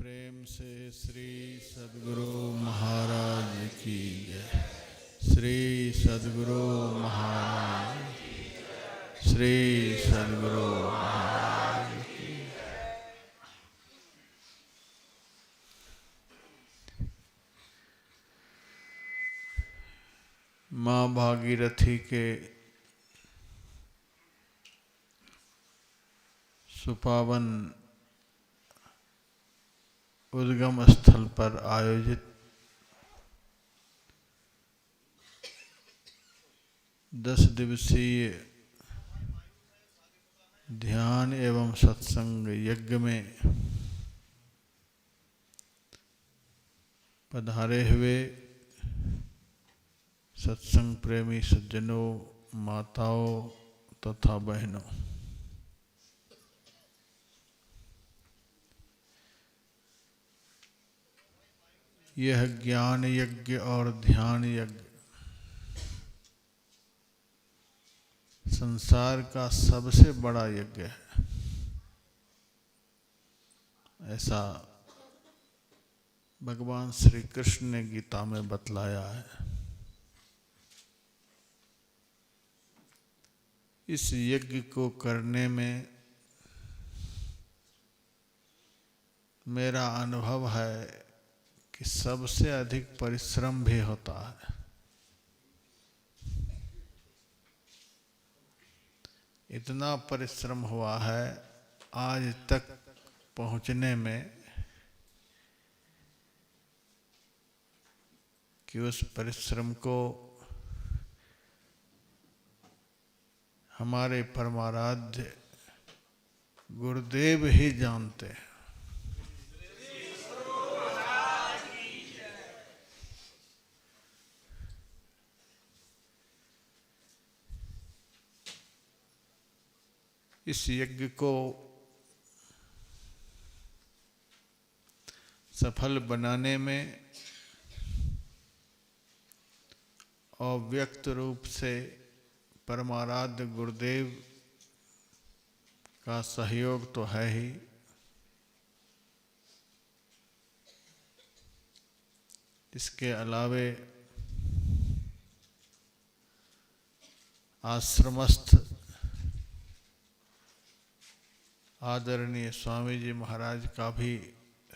प्रेम से श्री सद्गुरु महाराज की जय। श्री सद्गुरु महाराज, श्री सद्गुरु महाराज की। माँ भागीरथी के सुपावन उद्गम स्थल पर आयोजित 10 दिवसीय ध्यान एवं सत्संग यज्ञ में पधारे हुए सत्संग प्रेमी सज्जनों, माताओं तथा बहनों, यह ज्ञान यज्ञ और ध्यान यज्ञ संसार का सबसे बड़ा यज्ञ है, ऐसा भगवान श्री कृष्ण ने गीता में बतलाया है। इस यज्ञ को करने में मेरा अनुभव है कि सबसे अधिक परिश्रम भी होता है। इतना परिश्रम हुआ है आज तक पहुंचने में कि उस परिश्रम को हमारे परमाराध्य गुरुदेव ही जानते हैं। इस यज्ञ को सफल बनाने में अव्यक्त रूप से परमाराध्य गुरुदेव का सहयोग तो है ही, इसके अलावे आश्रमस्थ आदरणीय स्वामी जी महाराज का भी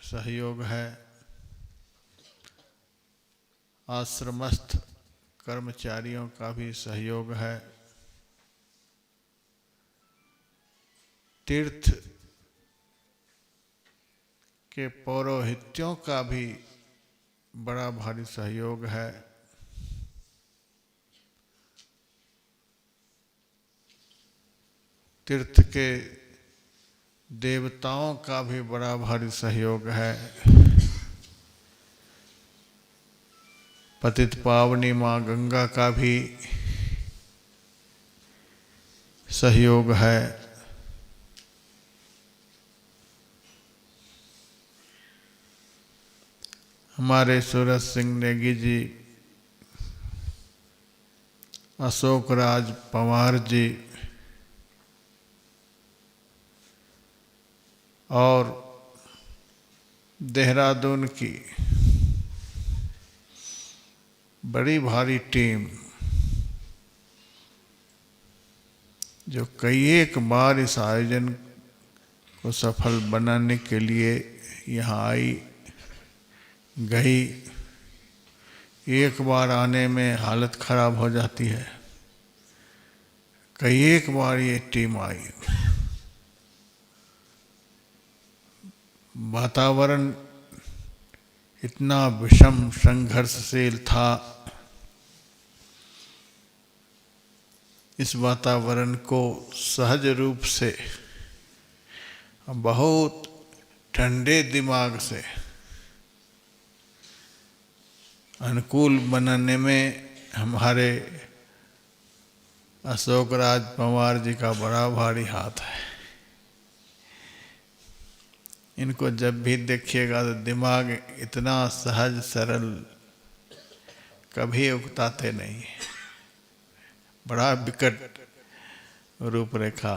सहयोग है। आश्रमस्थ कर्मचारियों का भी सहयोग है। तीर्थ के पौरोहित्यों का भी बड़ा भारी सहयोग है। तीर्थ के देवताओं का भी बड़ा भारी सहयोग है। पतित पावनी माँ गंगा का भी सहयोग है। हमारे सूरज सिंह नेगी जी, अशोक राज पवार जी और देहरादून की बड़ी भारी टीम जो कई एक बार इस आयोजन को सफल बनाने के लिए यहाँ आई गई। एक बार आने में हालत खराब हो जाती है, कई एक बार ये टीम आई। वातावरण इतना विषम संघर्षशील था, इस वातावरण को सहज रूप से बहुत ठंडे दिमाग से अनुकूल बनाने में हमारे अशोक राज पवार जी का बड़ा भारी हाथ है। इनको जब भी देखिएगा तो दिमाग इतना सहज सरल, कभी उकताते नहीं, बड़ा विकट रूपरेखा।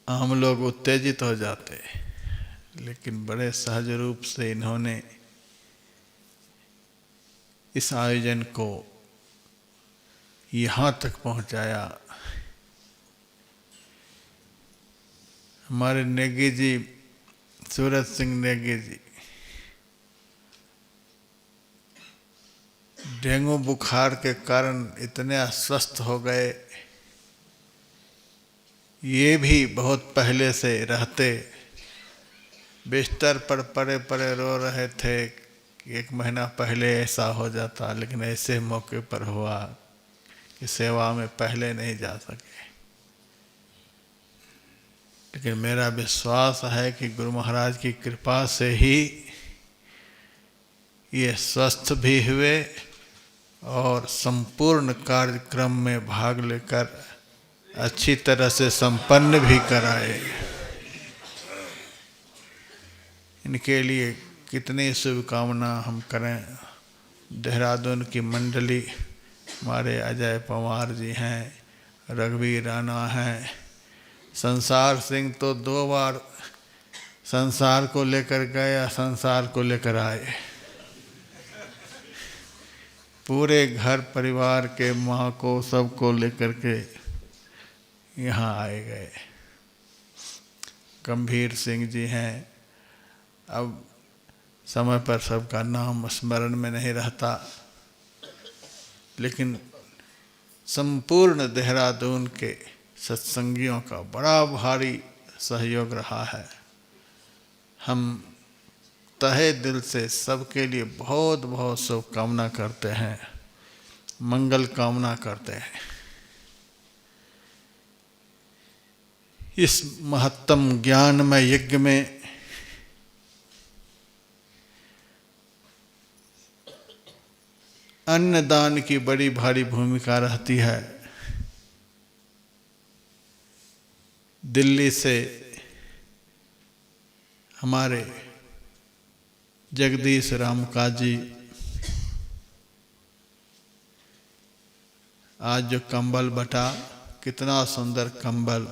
हम लोग उत्तेजित हो जाते, लेकिन बड़े सहज रूप से इन्होंने इस आयोजन को यहाँ तक पहुँचाया। हमारे नेगी जी, सूरज सिंह नेगी जी, डेंगू बुखार के कारण इतने अस्वस्थ हो गए। ये भी बहुत पहले से रहते, बिस्तर पर पड़े पड़े रो रहे थे कि 1 महीना पहले ऐसा हो जाता, लेकिन ऐसे मौके पर हुआ कि सेवा में पहले नहीं जा सके। लेकिन मेरा विश्वास है कि गुरु महाराज की कृपा से ही ये स्वस्थ भी हुए और संपूर्ण कार्यक्रम में भाग लेकर अच्छी तरह से संपन्न भी कराए। इनके लिए कितनी शुभकामना हम करें। देहरादून की मंडली, हमारे अजय पवार जी हैं, रघुवीर राणा हैं, संसार सिंह तो 2 बार संसार को लेकर गए, संसार को लेकर आए। पूरे घर परिवार के माँ को सबको लेकर के यहाँ आए गए। गंभीर सिंह जी हैं, अब समय पर सबका नाम स्मरण में नहीं रहता, लेकिन संपूर्ण देहरादून के सत्संगियों का बड़ा भारी सहयोग रहा है। हम तहे दिल से सबके लिए बहुत बहुत शुभकामना करते हैं, मंगल कामना करते हैं। इस महत्तम ज्ञानमय यज्ञ में अन्नदान की बड़ी भारी भूमिका रहती है। दिल्ली से हमारे जगदीश राम काजी आज जो कंबल बटा, कितना सुंदर कंबल,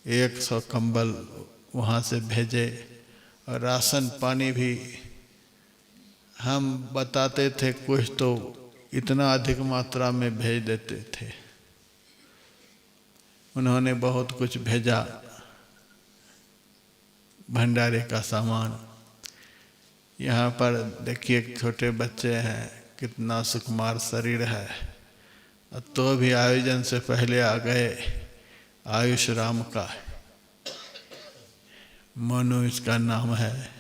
100 कंबल वहाँ से भेजे, और राशन पानी भी हम बताते थे कुछ तो इतना अधिक मात्रा में भेज देते थे। उन्होंने बहुत कुछ भेजा, भंडारे का सामान। यहाँ पर देखिए छोटे बच्चे हैं, कितना सुकुमार शरीर है, तो भी आयोजन से पहले आ गए। आयुष राम का, मनु इसका नाम है,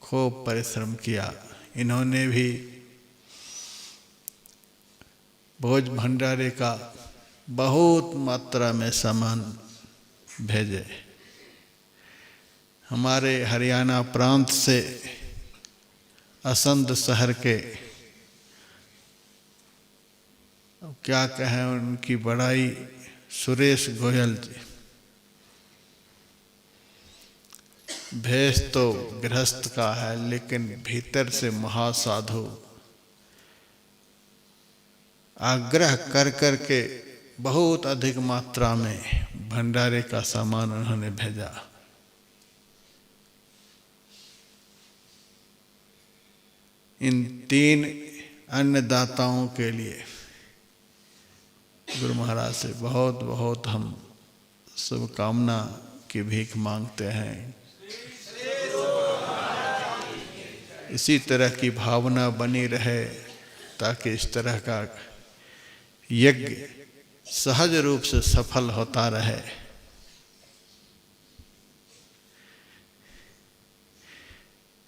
खूब परिश्रम किया। इन्होंने भी भोज भंडारे का बहुत मात्रा में सामान भेजे। हमारे हरियाणा प्रांत से असंध शहर के, अब क्या कहें उनकी बड़ाई, सुरेश गोयल जी, भेष तो गृहस्थ का है लेकिन भीतर से महासाधु। आग्रह कर कर के बहुत अधिक मात्रा में भंडारे का सामान उन्होंने भेजा। इन 3 अन्नदाताओं के लिए गुरु महाराज से बहुत बहुत हम शुभकामना की भीख मांगते हैं। इसी तरह की भावना बनी रहे ताकि इस तरह का यज्ञ सहज रूप से सफल होता रहे।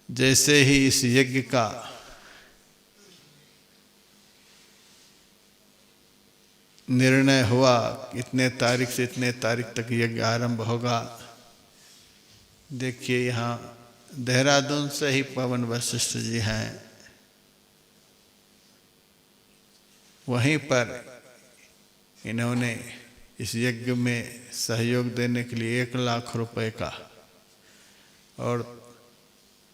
जैसे ही इस यज्ञ का निर्णय हुआ, इतने तारीख से इतने तारीख तक यज्ञ आरंभ होगा, देखिए यहाँ देहरादून से ही पवन वशिष्ठ जी हैं, वहीं पर इन्होंने इस यज्ञ में सहयोग देने के लिए 1 लाख रुपए का, और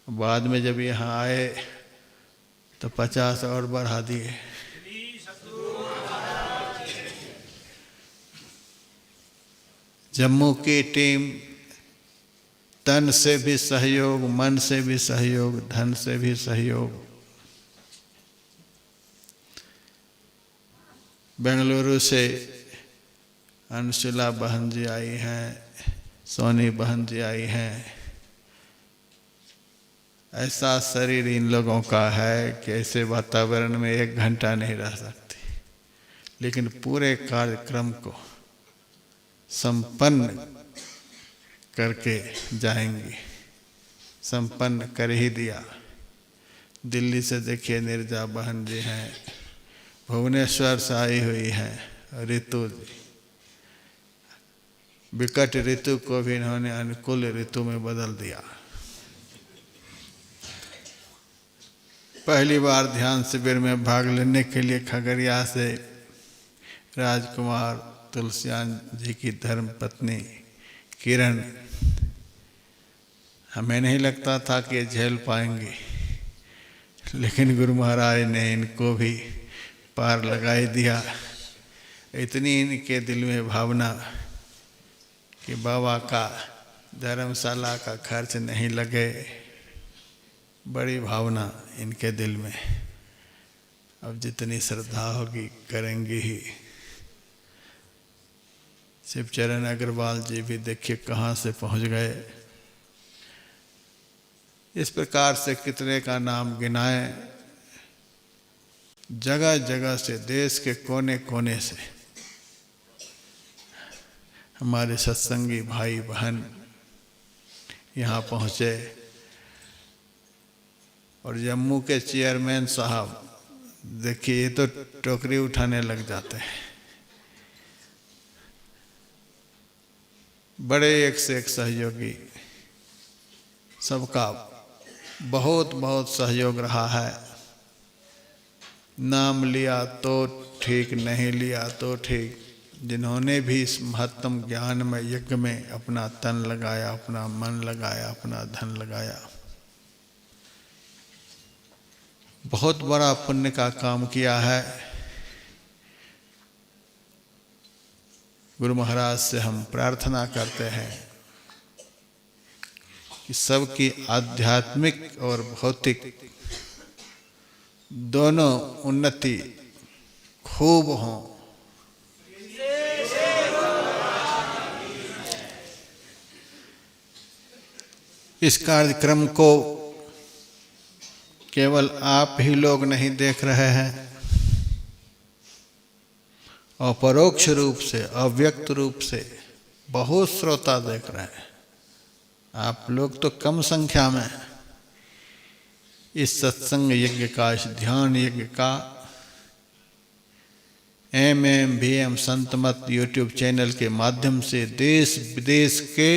बाद में जब यहाँ आए तो 50 और बढ़ा दिए। जम्मू की टीम तन से भी सहयोग, मन से भी सहयोग, धन से भी सहयोग। बेंगलुरु से अंशुला बहन जी आई हैं, सोनी बहन जी आई हैं। ऐसा शरीर इन लोगों का है कि ऐसे वातावरण में 1 घंटा नहीं रह सकती, लेकिन पूरे कार्यक्रम को संपन्न करके जाएंगी। संपन्न कर ही दिया। दिल्ली से देखिए निर्जा बहन जी हैं, भुवनेश्वर से आई हुई हैं ऋतु जी। विकट ऋतु को भी इन्होंने अनुकूल ऋतु में बदल दिया। पहली बार ध्यान शिविर में भाग लेने के लिए खगड़िया से राजकुमार तुलसियान जी की धर्मपत्नी किरण, हमें नहीं लगता था कि ये झेल पाएंगी, लेकिन गुरु महाराज ने इनको भी पार लगाई दिया। इतनी इनके दिल में भावना कि बाबा का धर्मशाला का खर्च नहीं लगे, बड़ी भावना इनके दिल में। अब जितनी श्रद्धा होगी करेंगी ही। शिवचरण अग्रवाल जी भी देखिए कहाँ से पहुँच गए। इस प्रकार से कितने का नाम गिनाएं। जगह जगह से, देश के कोने कोने से हमारे सत्संगी भाई बहन यहाँ पहुँचे। और जम्मू के चेयरमैन साहब देखिए, ये तो टोकरी उठाने लग जाते हैं। बड़े एक से एक सहयोगी, सबका बहुत बहुत सहयोग रहा है। नाम लिया तो ठीक, नहीं लिया तो ठीक। जिन्होंने भी इस महत्तम ज्ञानमय यज्ञ में अपना तन लगाया, अपना मन लगाया, अपना धन लगाया, बहुत बड़ा पुण्य का काम किया है। गुरु महाराज से हम प्रार्थना करते हैं कि सबकी आध्यात्मिक और भौतिक दोनों उन्नति खूब हों। इस कार्यक्रम को केवल आप ही लोग नहीं देख रहे हैं, अपरोक्ष रूप से, अव्यक्त रूप से बहुत श्रोता देख रहे हैं। आप लोग तो कम संख्या में इस सत्संग यज्ञ का, इस ध्यान यज्ञ का MM संतमत यूट्यूब चैनल के माध्यम से देश विदेश के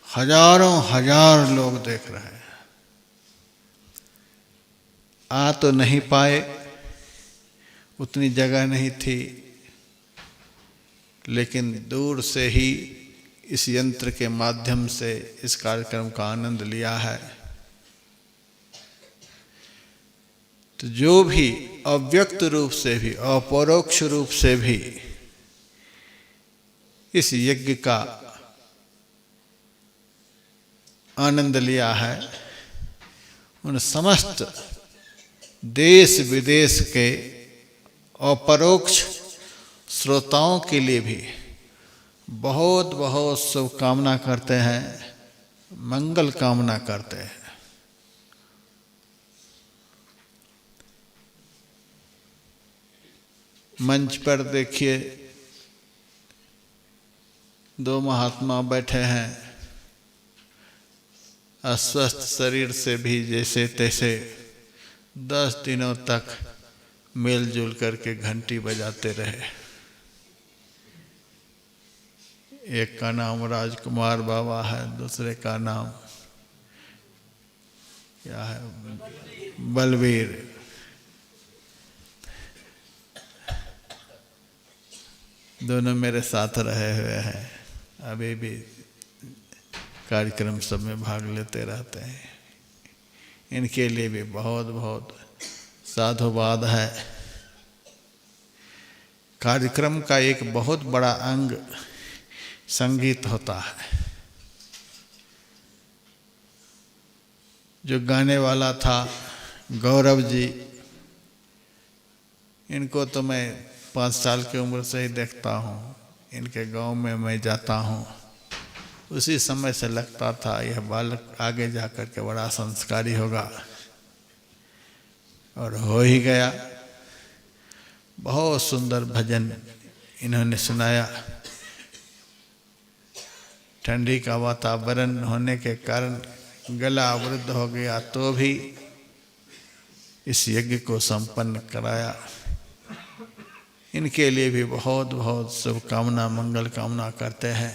हजारों हजार लोग देख रहे हैं। आ तो नहीं पाए, उतनी जगह नहीं थी, लेकिन दूर से ही इस यंत्र के माध्यम से इस कार्यक्रम का आनंद लिया है। तो जो भी अव्यक्त रूप से भी, अपरोक्ष रूप से भी इस यज्ञ का आनंद लिया है, उन समस्त देश विदेश के अपरोक्ष श्रोताओं के लिए भी बहुत बहुत शुभकामना करते हैं, मंगल कामना करते हैं। मंच पर देखिए 2 महात्मा बैठे हैं, अस्वस्थ शरीर से भी जैसे तैसे 10 दिनों तक मिलजुल करके घंटी बजाते रहे। एक का नाम राजकुमार बाबा है, दूसरे का नाम क्या है, बलवीर। दोनों मेरे साथ रहे हुए हैं, अभी भी कार्यक्रम सब में भाग लेते रहते हैं। इनके लिए भी बहुत बहुत साधुवाद है। कार्यक्रम का एक बहुत बड़ा अंग संगीत होता है। जो गाने वाला था गौरव जी, इनको तो मैं 5 साल की उम्र से ही देखता हूँ। इनके गांव में मैं जाता हूँ, उसी समय से लगता था यह बालक आगे जाकर के बड़ा संस्कारी होगा, और हो ही गया। बहुत सुंदर भजन इन्होंने सुनाया। ठंडी का वातावरण होने के कारण गला अवरुद्ध हो गया, तो भी इस यज्ञ को संपन्न कराया। इनके लिए भी बहुत बहुत शुभकामना, मंगल कामना करते हैं।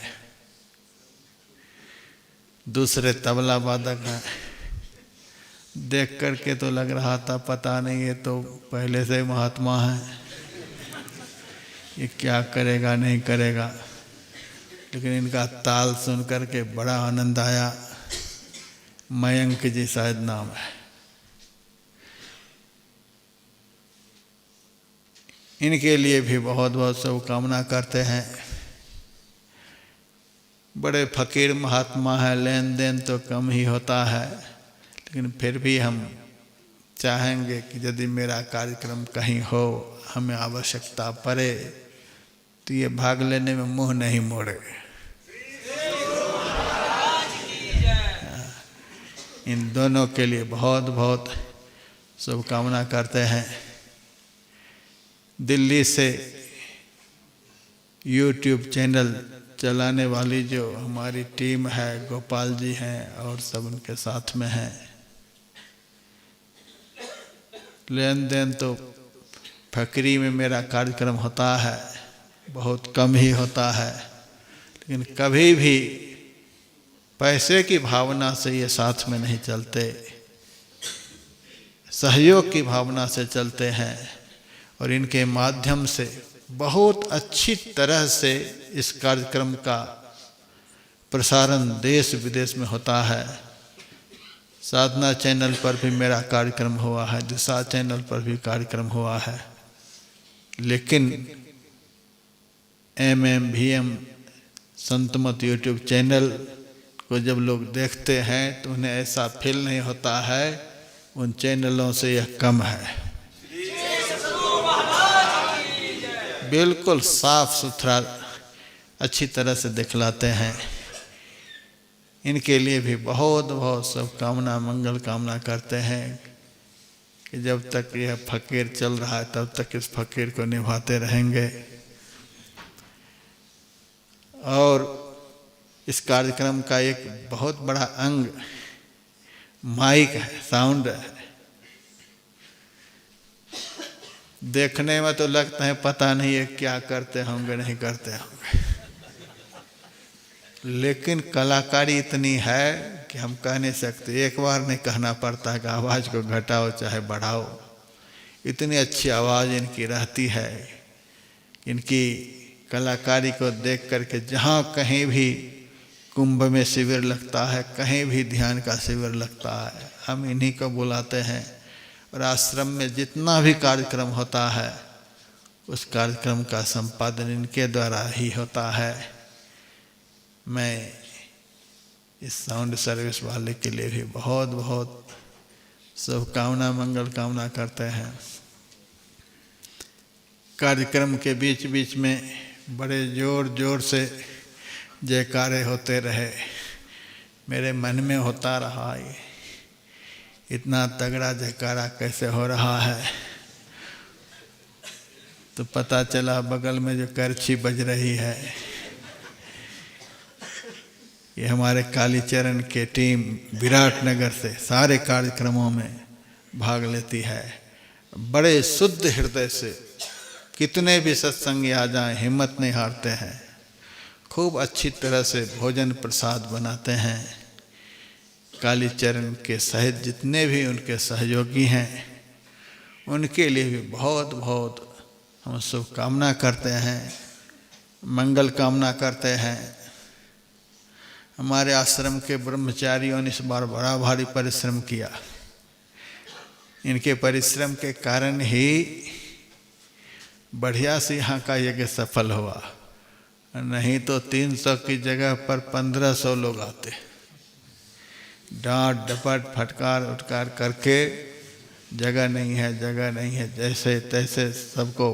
दूसरे तबला वादक हैं, देख करके तो लग रहा था पता नहीं ये तो पहले से महात्मा है, ये क्या करेगा नहीं करेगा, लेकिन इनका ताल सुन करके बड़ा आनंद आया। मयंक जी शायद नाम है। इनके लिए भी बहुत बहुत शुभकामना करते हैं। बड़े फकीर महात्मा है, लेन देन तो कम ही होता है, लेकिन फिर भी हम चाहेंगे कि यदि मेरा कार्यक्रम कहीं हो, हमें आवश्यकता पड़े, तो ये भाग लेने में मुंह नहीं मोड़े। इन दोनों के लिए बहुत बहुत शुभकामना करते हैं। दिल्ली से YouTube चैनल चलाने वाली जो हमारी टीम है, गोपाल जी हैं और सब उनके साथ में हैं। लेन देन तो फकरी में मेरा कार्यक्रम होता है, बहुत कम ही होता है, लेकिन कभी भी पैसे की भावना से ये साथ में नहीं चलते, सहयोग की भावना से चलते हैं। और इनके माध्यम से बहुत अच्छी तरह से इस कार्यक्रम का प्रसारण देश विदेश में होता है। साधना चैनल पर भी मेरा कार्यक्रम हुआ है, दिशा चैनल पर भी कार्यक्रम हुआ है, लेकिन MMVM संतमत YouTube चैनल को जब लोग देखते हैं तो उन्हें ऐसा फील नहीं होता है उन चैनलों से यह कम है। बिल्कुल साफ सुथरा अच्छी तरह से दिखलाते हैं। इनके लिए भी बहुत बहुत शुभकामना, मंगल कामना करते हैं कि जब तक यह फकीर चल रहा है तब तक इस फकीर को निभाते रहेंगे। और इस कार्यक्रम का एक बहुत बड़ा अंग माइक है, साउंड है। देखने में तो लगता है पता नहीं ये क्या करते होंगे नहीं करते होंगे, लेकिन कलाकारी इतनी है कि हम कह नहीं सकते। एक बार नहीं कहना पड़ता है कि आवाज़ को घटाओ चाहे बढ़ाओ, इतनी अच्छी आवाज़ इनकी रहती है। इनकी कलाकारी को देख करके जहाँ कहीं भी कुंभ में शिविर लगता है, कहीं भी ध्यान का शिविर लगता है, हम इन्हीं को बुलाते हैं। और आश्रम में जितना भी कार्यक्रम होता है उस कार्यक्रम का संपादन इनके द्वारा ही होता है। मैं इस साउंड सर्विस वाले के लिए भी बहुत बहुत शुभकामना, मंगल कामना करते हैं। कार्यक्रम के बीच बीच में बड़े जोर जोर से जयकारे होते रहे। मेरे मन में होता रहा ये इतना तगड़ा जयकारा कैसे हो रहा है। तो पता चला बगल में जो करछी बज रही है ये हमारे कालीचरण के टीम विराटनगर से सारे कार्यक्रमों में भाग लेती है। बड़े शुद्ध हृदय से कितने भी सत्संगी आ जाएं हिम्मत नहीं हारते हैं। खूब अच्छी तरह से भोजन प्रसाद बनाते हैं। कालीचरण के सहित जितने भी उनके सहयोगी हैं उनके लिए भी बहुत बहुत हम शुभकामना करते हैं, मंगल कामना करते हैं। हमारे आश्रम के ब्रह्मचारियों ने इस बार बड़ा भारी परिश्रम किया। इनके परिश्रम के कारण ही बढ़िया से यहाँ का यज्ञ सफल हुआ, नहीं तो 300 की जगह पर 1500 लोग आते। डांट डपट फटकार उटकार करके जगह नहीं है, जगह नहीं है, जैसे तैसे सबको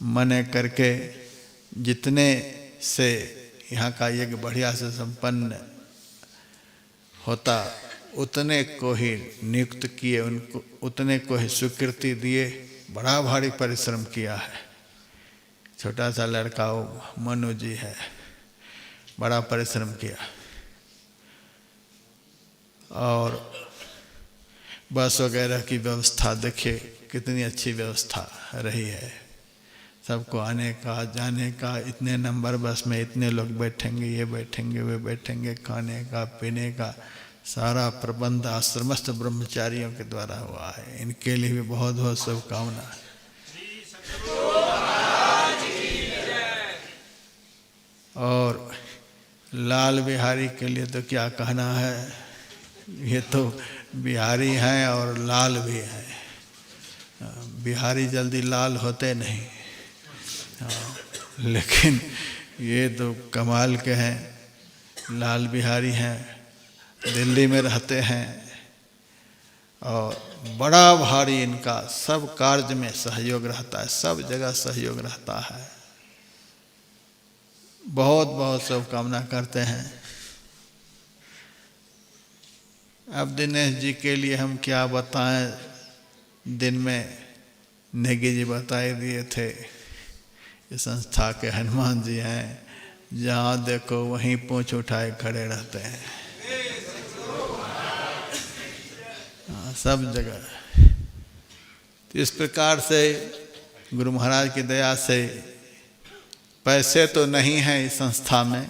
मने करके जितने से यहाँ का यज्ञ बढ़िया से संपन्न होता उतने को ही नियुक्त किए, उनको उतने को ही स्वीकृति दिए। बड़ा भारी परिश्रम किया है। छोटा सा लड़का वो मनु जी है, बड़ा परिश्रम किया। और बस वगैरह की व्यवस्था देखिए कितनी अच्छी व्यवस्था रही है। सबको आने का जाने का, इतने नंबर बस में इतने लोग बैठेंगे, ये बैठेंगे, वे बैठेंगे, खाने का पीने का सारा प्रबंध आश्रमस्थ ब्रह्मचारियों के द्वारा हुआ है। इनके लिए भी बहुत बहुत शुभकामना। और लाल बिहारी के लिए तो क्या कहना है, ये तो बिहारी हैं और लाल भी हैं। बिहारी जल्दी लाल होते नहीं, लेकिन ये तो कमाल के हैं। लाल बिहारी हैं, दिल्ली में रहते हैं और बड़ा भारी इनका सब कार्य में सहयोग रहता है, सब जगह सहयोग रहता है। बहुत बहुत शुभकामना करते हैं। अब दिनेश जी के लिए हम क्या बताएं, दिन में नेगी जी बता ही दिए थे। ये संस्था के हनुमान जी हैं, जहाँ देखो वहीं पूंछ उठाए खड़े रहते हैं, सब जगह। तो इस प्रकार से गुरु महाराज की दया से पैसे तो नहीं हैं इस संस्था में,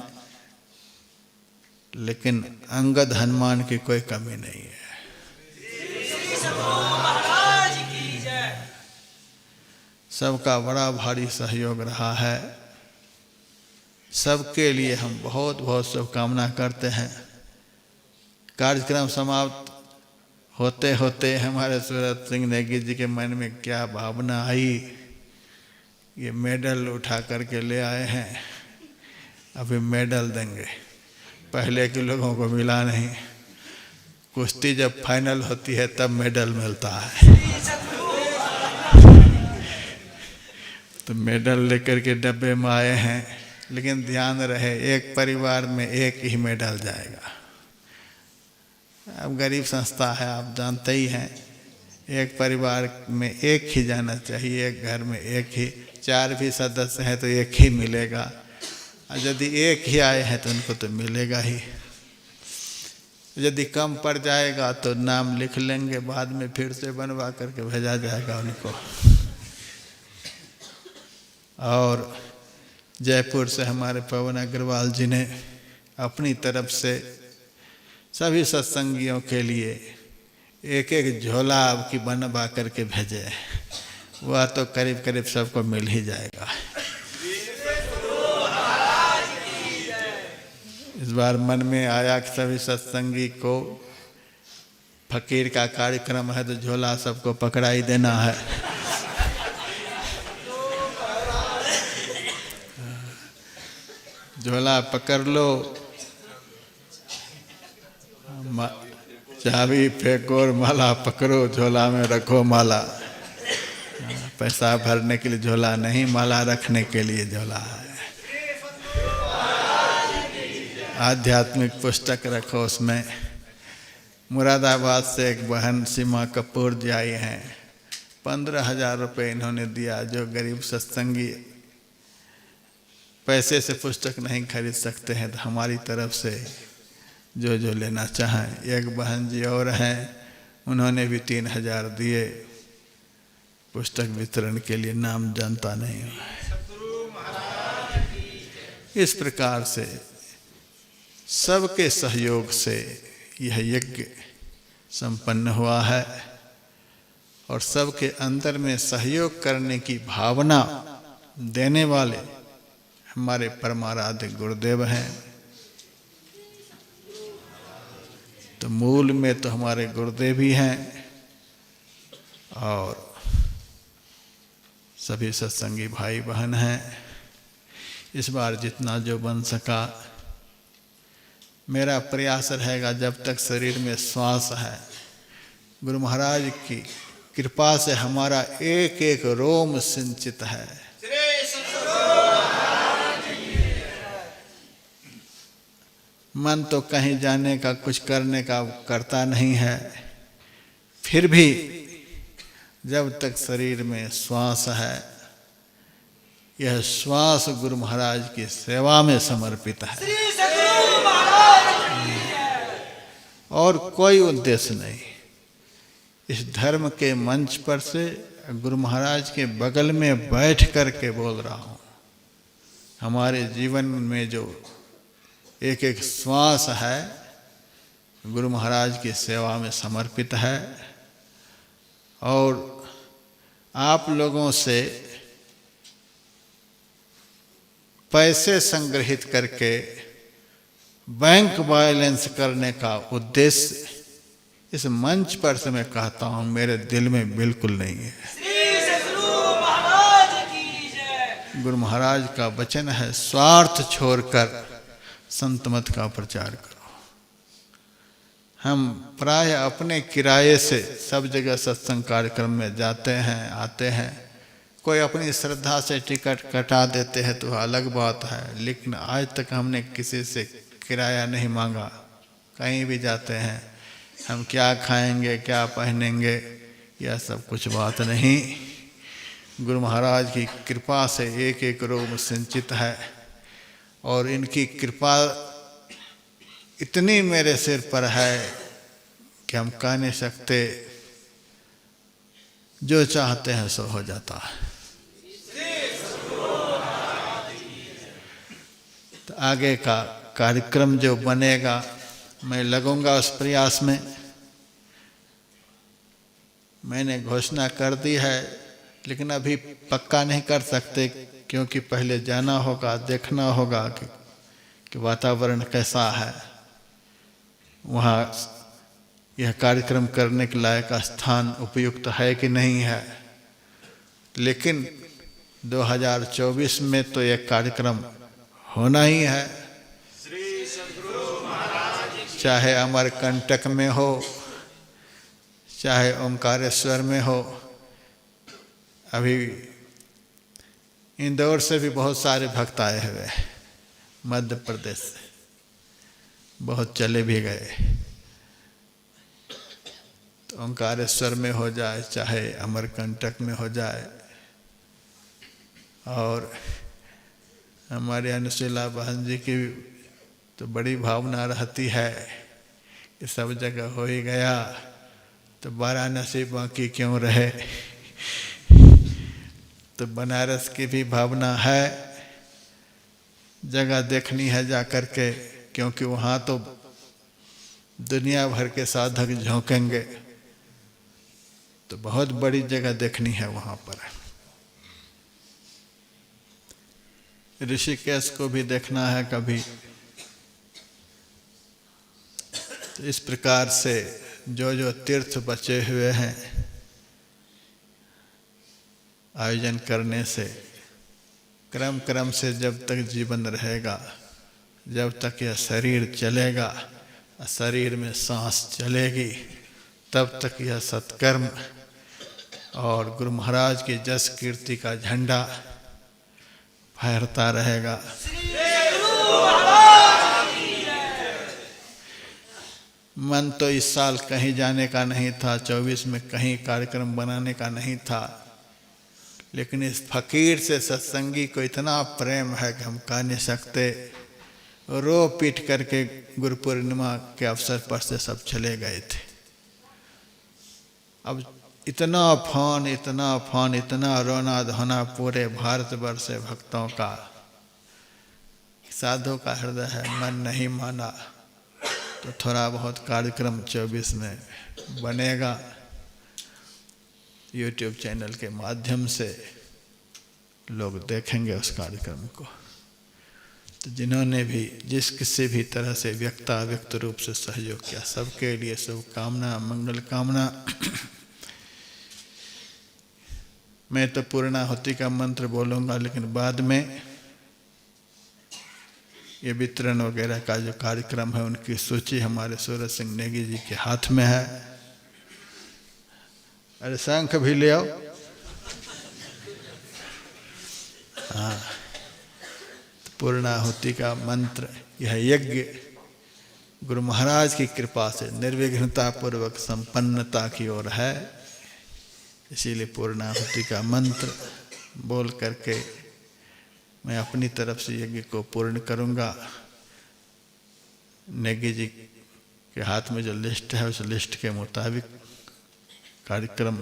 लेकिन अंगद हनुमान की कोई कमी नहीं है। सबका बड़ा भारी सहयोग रहा है। सबके लिए हम बहुत बहुत शुभकामना करते हैं। कार्यक्रम समाप्त होते होते हमारे सूरत सिंह नेगी जी के मन में क्या भावना आई, ये मेडल उठा करके ले आए हैं, अभी मेडल देंगे। पहले के लोगों को मिला नहीं, कुश्ती जब फाइनल होती है तब मेडल मिलता है। तो मेडल लेकर के डब्बे में आए हैं, लेकिन ध्यान रहे एक परिवार में एक ही मेडल जाएगा। अब गरीब संस्था है, आप जानते ही हैं, एक परिवार में एक ही जाना चाहिए, एक घर में एक ही। 4 भी सदस्य हैं तो एक ही मिलेगा, और यदि एक ही आए हैं तो उनको तो मिलेगा ही। यदि कम पड़ जाएगा तो नाम लिख लेंगे, बाद में फिर से बनवा करके भेजा जाएगा उनको। और जयपुर से हमारे पवन अग्रवाल जी ने अपनी तरफ से सभी सत्संगियों के लिए एक एक झोला की बनवा करके भेजे। वह तो करीब करीब सबको मिल ही जाएगा। इस बार मन में आया कि सभी सत्संगी को फकीर का कार्यक्रम है तो झोला सबको पकड़ा ही देना है। झोला पकड़ लो, चाबी फेंको और माला पकड़ो, झोला में रखो माला। पैसा भरने के लिए झोला नहीं, माला रखने के लिए झोला है। आध्यात्मिक पुस्तक रखो उसमें। मुरादाबाद से एक बहन सीमा कपूर जी आई हैं, 15,000 रुपये इन्होंने दिया। जो गरीब सत्संगी पैसे से पुस्तक नहीं खरीद सकते हैं तो हमारी तरफ से जो जो लेना चाहें। एक बहन जी और हैं, उन्होंने भी 3,000 दिए पुस्तक वितरण के लिए, नाम जानता नहीं है। इस प्रकार से सबके सहयोग से यह यज्ञ संपन्न हुआ है और सबके अंदर में सहयोग करने की भावना देने वाले हमारे परमाराध्य गुरुदेव हैं। तो मूल में तो हमारे गुरुदेव ही हैं और सभी सत्संगी भाई बहन हैं। इस बार जितना जो बन सका मेरा प्रयास रहेगा। जब तक शरीर में श्वास है, गुरु महाराज की कृपा से हमारा एक एक रोम सिंचित है। मन तो कहीं जाने का, कुछ करने का करता नहीं है, फिर भी जब तक शरीर में श्वास है, यह श्वास गुरु महाराज की सेवा में समर्पित है और कोई उद्देश्य नहीं। इस धर्म के मंच पर से गुरु महाराज के बगल में बैठ कर के बोल रहा हूँ। हमारे जीवन में जो एक एक श्वास है गुरु महाराज की सेवा में समर्पित है और आप लोगों से पैसे संग्रहित करके बैंक बैलेंस करने का उद्देश्य इस मंच पर से मैं कहता हूं मेरे दिल में बिल्कुल नहीं है। गुरु महाराज का वचन है, स्वार्थ छोड़कर संत मत का प्रचार करो। हम प्राय अपने किराए से सब जगह सत्संग कार्यक्रम में जाते हैं, आते हैं। कोई अपनी श्रद्धा से टिकट कटा देते हैं तो अलग बात है, लेकिन आज तक हमने किसी से किराया नहीं मांगा। कहीं भी जाते हैं, हम क्या खाएंगे, क्या पहनेंगे, यह सब कुछ बात नहीं। गुरु महाराज की कृपा से एक एक रोम सिंचित है और इनकी कृपा इतनी मेरे सिर पर है कि हम कह नहीं सकते। जो चाहते हैं सो हो जाता है। तो आगे का कार्यक्रम जो बनेगा मैं लगूंगा उस प्रयास में। मैंने घोषणा कर दी है, लेकिन अभी पक्का नहीं कर सकते, क्योंकि पहले जाना होगा, देखना होगा कि वातावरण कैसा है, वहाँ यह कार्यक्रम करने के लायक स्थान उपयुक्त है कि नहीं है। लेकिन 2024 में तो यह कार्यक्रम होना ही है, चाहे अमरकंटक में हो, चाहे ओंकारेश्वर में हो। अभी इंदौर से भी बहुत सारे भक्त आए हुए हैं, मध्य प्रदेश से बहुत चले भी गए। तो ओंकारेश्वर में हो जाए, चाहे अमरकंटक में हो जाए। और हमारे अनुशीला बहन जी की तो बड़ी भावना रहती है कि सब जगह हो ही गया तो वाराणसी बाकी क्यों रहे। तो बनारस की भी भावना है, जगह देखनी है जा कर के, क्योंकि वहाँ तो दुनिया भर के साधक झोंकेंगे। तो बहुत बड़ी जगह देखनी है वहाँ पर। ऋषिकेश को भी देखना है कभी। तो इस प्रकार से जो जो तीर्थ बचे हुए हैं आयोजन करने से क्रम क्रम से जब तक जीवन रहेगा, जब तक यह शरीर चलेगा, शरीर में सांस चलेगी, तब तक यह सत्कर्म और गुरु महाराज की जस कीर्ति का झंडा फहरता रहेगा। मन तो इस साल कहीं जाने का नहीं था, 24 में कहीं कार्यक्रम बनाने का नहीं था, लेकिन इस फकीर से सत्संगी को इतना प्रेम है कि हम कह नहीं सकते। रो पीट करके गुरु पूर्णिमा के अवसर पर से सब चले गए थे। अब इतना फोन, इतना रोना धोना पूरे भारतवर्ष से भक्तों का। साधु का हृदय है, मन नहीं माना तो थोड़ा बहुत कार्यक्रम 24 में बनेगा। YouTube चैनल के माध्यम से लोग देखेंगे उस कार्यक्रम को। तो जिन्होंने भी जिस किसी भी तरह से व्यक्त रूप से सहयोग किया, सबके लिए शुभकामना, मंगल कामना। मैं तो पूर्णाहुति का मंत्र बोलूँगा, लेकिन बाद में ये वितरण वगैरह का जो कार्यक्रम है उनकी सूची हमारे सूरज सिंह नेगी जी के हाथ में है। अरे शंख भी ले आओ। हाँ, पूर्णाहुति का मंत्र, यह यज्ञ गुरु महाराज की कृपा से निर्विघ्नता पूर्वक संपन्नता की ओर है। इसीलिए पूर्णाहुति का मंत्र बोल करके मैं अपनी तरफ से यज्ञ को पूर्ण करूंगा। नेगी जी के हाथ में जो लिस्ट है उस लिस्ट के मुताबिक कार्यक्रम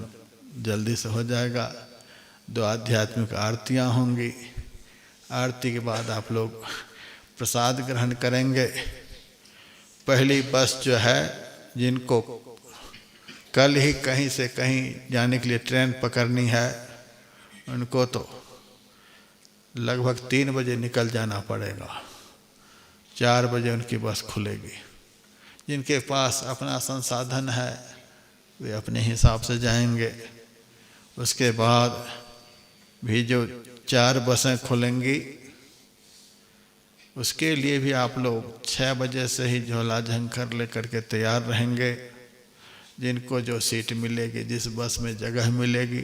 जल्दी से हो जाएगा। 2 आध्यात्मिक आरतियां होंगी। आरती के बाद आप लोग प्रसाद ग्रहण करेंगे। पहली बस जो है, जिनको कल ही कहीं से कहीं जाने के लिए ट्रेन पकड़नी है, उनको तो लगभग 3 बजे निकल जाना पड़ेगा। 4 बजे उनकी बस खुलेगी। जिनके पास अपना संसाधन है वे अपने हिसाब से जाएंगे। उसके बाद भी जो 4 बसें खुलेंगी उसके लिए भी आप लोग 6 बजे से ही झोला झंकर लेकर के तैयार रहेंगे। जिनको जो सीट मिलेगी, जिस बस में जगह मिलेगी,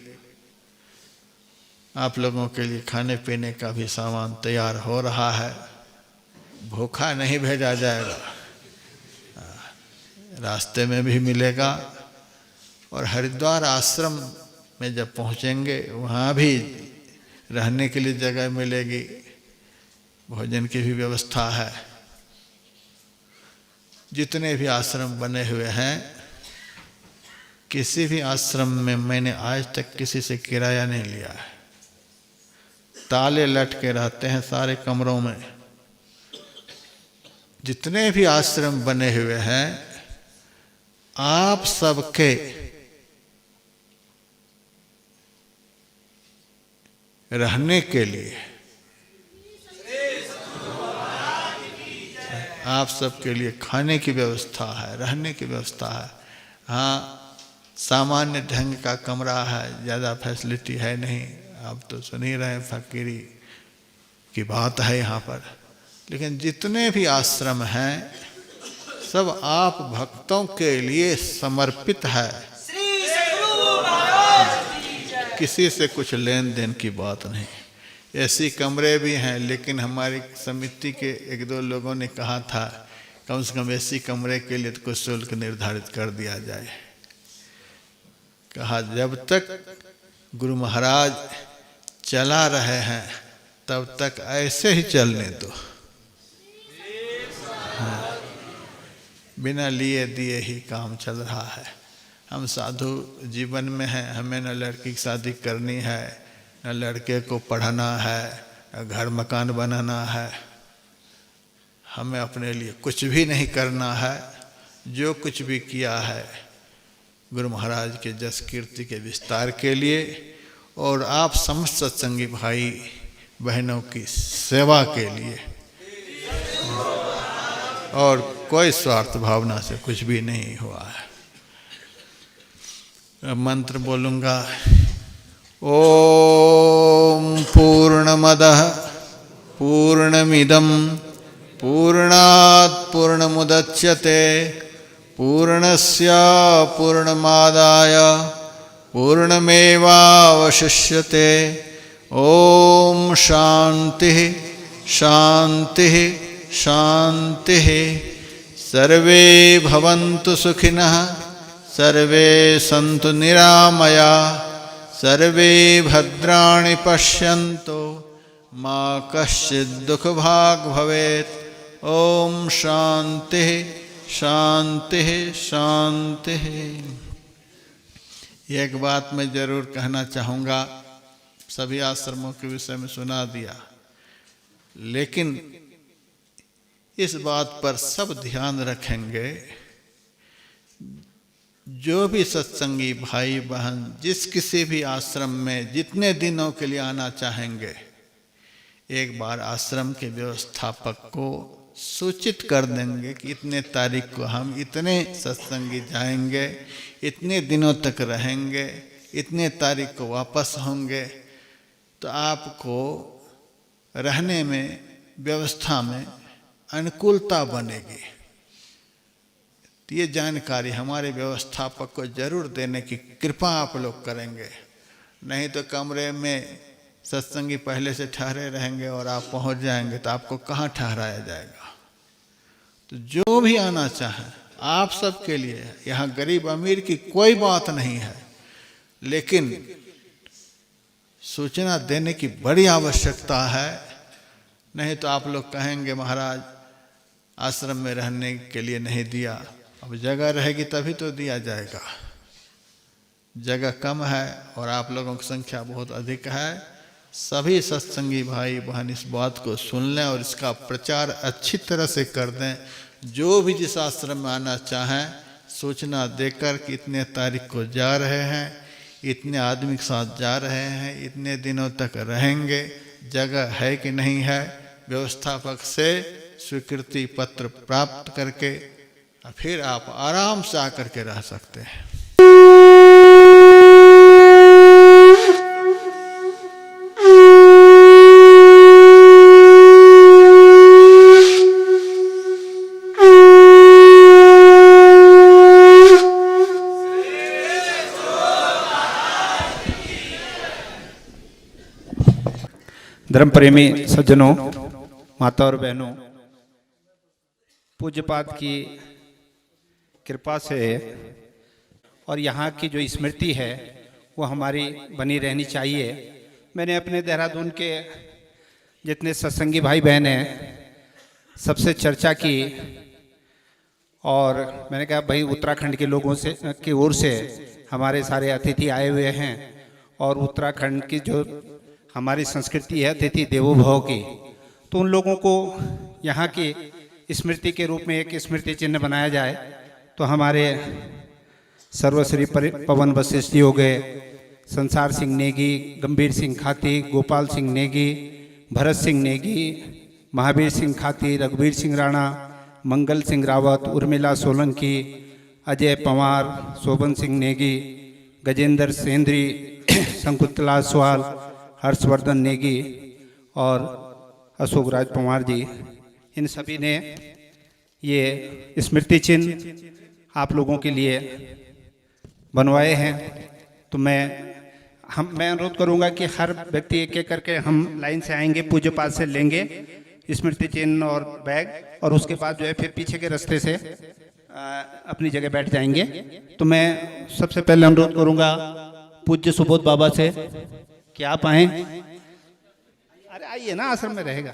आप लोगों के लिए खाने पीने का भी सामान तैयार हो रहा है। भूखा नहीं भेजा जाएगा, रास्ते में भी मिलेगा। और हरिद्वार आश्रम में जब पहुंचेंगे वहाँ भी रहने के लिए जगह मिलेगी, भोजन की भी व्यवस्था है। जितने भी आश्रम बने हुए हैं, किसी भी आश्रम में मैंने आज तक किसी से किराया नहीं लिया है। ताले लटके रहते हैं सारे कमरों में। जितने भी आश्रम बने हुए हैं, आप सबके रहने के लिए, आप सबके लिए खाने की व्यवस्था है, रहने की व्यवस्था है। हाँ, सामान्य ढंग का कमरा है, ज़्यादा फैसिलिटी है नहीं। आप तो सुन ही रहे हैं, फकीरी की बात है यहाँ पर। लेकिन जितने भी आश्रम हैं सब आप भक्तों के लिए समर्पित है। किसी से कुछ लेन देन की बात नहीं। ऐसी कमरे भी हैं, लेकिन हमारी समिति के 1-2 लोगों ने कहा था कम से कम ऐसी कमरे के लिए तो कुछ शुल्क निर्धारित कर दिया जाए। कहा जब तक गुरु महाराज चला रहे हैं तब तक ऐसे ही चलने दो। हाँ, बिना लिए दिए ही काम चल रहा है। हम साधु जीवन में हैं, हमें न लड़की की शादी करनी है, न लड़के को पढ़ाना है, न घर मकान बनाना है। हमें अपने लिए कुछ भी नहीं करना है। जो कुछ भी किया है गुरु महाराज के जस कीर्ति के विस्तार के लिए और आप समस्त सत्संगी भाई बहनों की सेवा के लिए, और कोई स्वार्थ भावना से कुछ भी नहीं हुआ है। अब मंत्र बोलूँगा। ओम पूर्णमदः पूर्णमिदं पूर्णात् पूर्णमुदच्यते पूर्णस्य पूर्णमादाय पूर्णमेवावशिष्यते। ओम शांति शांति शांति। सर्वे भवन्तु सुखिनः, सर्वे सन्तु निरामया, सर्वे भद्राणि पश्यन्तु, मा कश्चित् दुःखभाग् भवेत्। ओम शांति शांति शांति। एक बात मैं जरूर कहना चाहूँगा, सभी आश्रमों के विषय में सुना दिया, लेकिन इस बात पर सब ध्यान रखेंगे, जो भी सत्संगी भाई बहन जिस किसी भी आश्रम में जितने दिनों के लिए आना चाहेंगे, एक बार आश्रम के व्यवस्थापक को सूचित कर देंगे कि इतने तारीख को हम इतने सत्संगी जाएंगे, इतने दिनों तक रहेंगे, इतने तारीख को वापस होंगे। तो आपको रहने में, व्यवस्था में अनुकूलता बनेगी। तो ये जानकारी हमारे व्यवस्थापक को जरूर देने की कृपा आप लोग करेंगे। नहीं तो कमरे में सत्संगी पहले से ठहरे रहेंगे और आप पहुंच जाएंगे तो आपको कहाँ ठहराया जाएगा। तो जो भी आना चाहे आप सबके लिए, यहाँ गरीब अमीर की कोई बात नहीं है, लेकिन सूचना देने की बड़ी आवश्यकता है। नहीं तो आप लोग कहेंगे महाराज आश्रम में रहने के लिए नहीं दिया। अब जगह रहेगी तभी तो दिया जाएगा। जगह कम है और आप लोगों की संख्या बहुत अधिक है। सभी सत्संगी भाई बहन इस बात को सुन लें और इसका प्रचार अच्छी तरह से कर दें। जो भी जिस आश्रम में आना चाहें सूचना देकर कि इतने तारीख को जा रहे हैं, इतने आदमी के साथ जा रहे हैं, इतने दिनों तक रहेंगे, जगह है कि नहीं है, व्यवस्थापक से स्वीकृति पत्र प्राप्त करके फिर आप आराम से आकर के रह सकते हैं। धर्म प्रेमी सज्जनों, माता और बहनों, पूज्यपाद की कृपा से और यहाँ की जो स्मृति है वो हमारी बनी रहनी चाहिए। मैंने अपने देहरादून के जितने सत्संगी भाई बहन हैं सबसे चर्चा की और मैंने कहा भाई उत्तराखंड के लोगों से की ओर से हमारे सारे अतिथि आए हुए हैं और उत्तराखंड की जो हमारी संस्कृति है अतिथि देवो भव की, तो उन लोगों को यहाँ की स्मृति के रूप में एक स्मृति चिन्ह बनाया जाए। तो हमारे सर्वश्री पवन वशिष्ठ जी हो गए, संसार सिंह नेगी, गंभीर सिंह खाती, गोपाल सिंह नेगी, भरत सिंह नेगी, महावीर सिंह खाती, रघुवीर सिंह राणा, मंगल सिंह रावत, उर्मिला सोलंकी, अजय पंवार, शोभन सिंह नेगी, गजेंद्र सेंद्री, शंकुतला सवाल, हर्षवर्धन नेगी और अशोक राज पंवार जी, इन सभी ने ये स्मृति चिन्ह आप लोगों के लिए बनवाए हैं। तो मैं अनुरोध करूंगा कि हर व्यक्ति एक एक करके हम लाइन से आएंगे, पूज्य पाद से लेंगे स्मृति चिन्ह और बैग, और उसके बाद जो है फिर पीछे के रास्ते से अपनी जगह बैठ जाएंगे। तो मैं सबसे पहले अनुरोध करूंगा पूज्य सुबोध बाबा से कि आप आए। अरे आइए ना, आश्रम में रहेगा।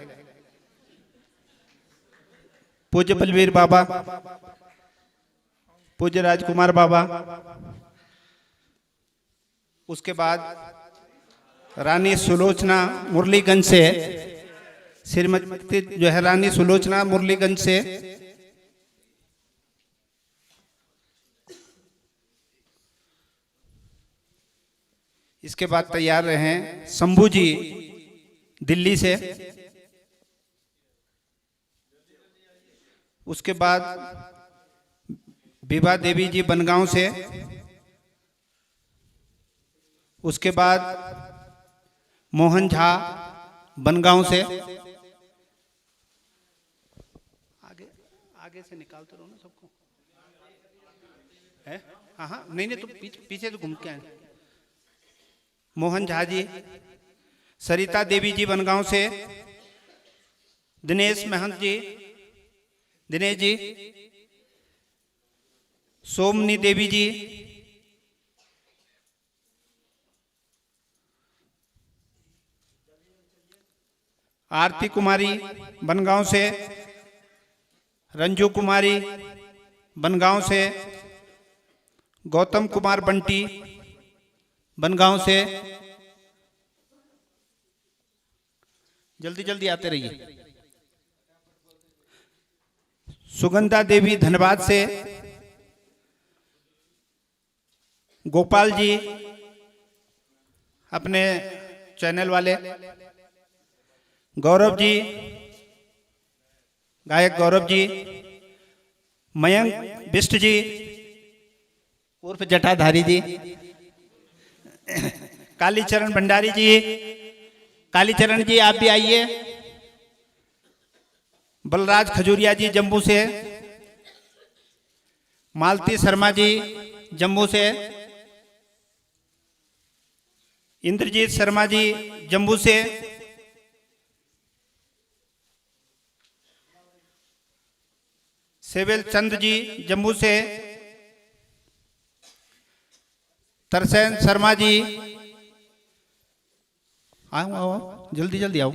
पूज्य बलवीर बाबा, पूज्य राजकुमार बाबा, उसके बाद रानी सुलोचना मुरलीगंज से, श्रीमती जो है रानी सुलोचना मुरलीगंज से, इसके बाद तैयार रहे शंभू जी दिल्ली से, उसके बाद विभा देवी जी बनगांव से, उसके बाद मोहन झा बनगांव से। आगे आगे से निकालते रहो ना सबको, है? हाँ हाँ, नहीं नहीं, तो पीछे तो घूम के आए। मोहन झा जी, सरिता देवी जी बनगांव से, दिनेश महंत जी, दिनेश जी, सोमनी देवी जी, आरती कुमारी बनगांव से, रंजू कुमारी बनगांव से, गौतम कुमार बंटी बनगांव से। जल्दी जल्दी आते रहिए। सुगंधा देवी धनबाद से, गोपाल जी अपने चैनल वाले, गौरव जी, गायक गौरव जी, मयंक बिष्ट जी उर्फ जटाधारी जी, कालीचरण भंडारी जी, कालीचरण जी आप भी आइए। बलराज खजूरिया जी जम्मू से, मालती शर्मा जी जम्मू से, इंद्रजीत शर्मा जी जम्मू से, सेविल चंद जी जम्मू से, तरसेन शर्मा जी, आओ आओ जल्दी जल्दी आओ,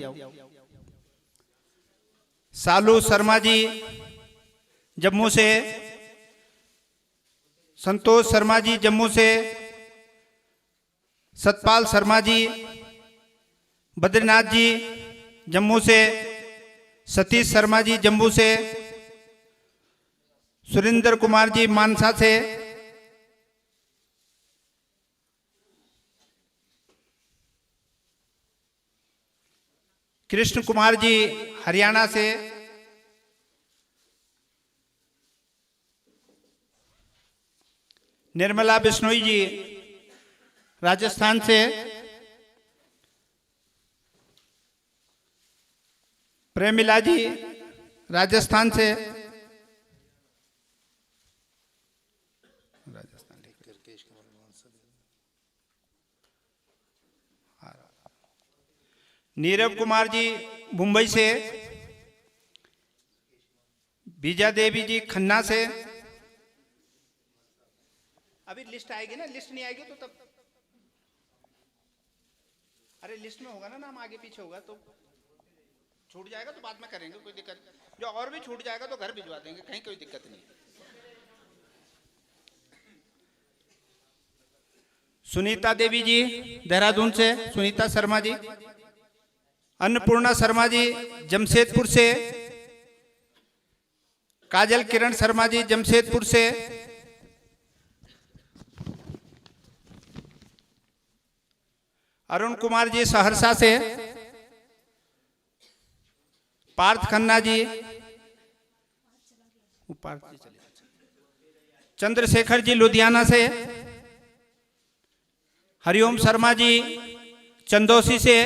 सालू शर्मा जी जम्मू से, संतोष शर्मा जी जम्मू से, सतपाल शर्मा जी, बद्रीनाथ जी जम्मू से, सतीश शर्मा जी जम्मू से, सुरेंद्र कुमार जी मानसा से, कृष्ण कुमार जी हरियाणा से, निर्मला बिश्नोई जी राजस्थान से, प्रेमिला जी राजस्थान से, नीरव कुमार जी मुंबई से, बीजा देवी जी खन्ना से। अभी लिस्ट आएगी ना, लिस्ट नहीं आएगी तो तब, अरे लिस्ट में होगा ना नाम, आगे पीछे होगा तो छूट जाएगा तो बाद में करेंगे, कोई दिक्कत। जो और भी छूट जाएगा तो घर भिजवा देंगे, कहीं कोई दिक्कत नहीं। सुनीता देवी जी देहरादून से, सुनीता शर्मा जी, अन्नपूर्णा शर्मा जी जमशेदपुर से, काजल किरण शर्मा जी जमशेदपुर से, अरुण कुमार जी सहरसा से, पार्थ खन्ना जी, चंद्रशेखर जी लुधियाना से, हरिओम शर्मा जी चंदौसी से,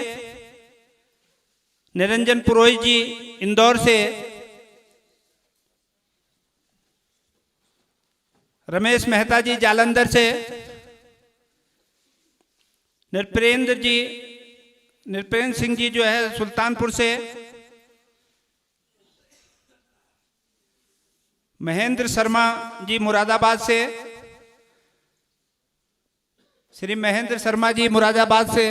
निरंजन पुरोहित जी इंदौर से, रमेश मेहता जी जालंधर से, नृपेंद्र सिंह जी जो है सुल्तानपुर से, महेंद्र शर्मा जी मुरादाबाद से, श्री महेंद्र शर्मा जी मुरादाबाद से,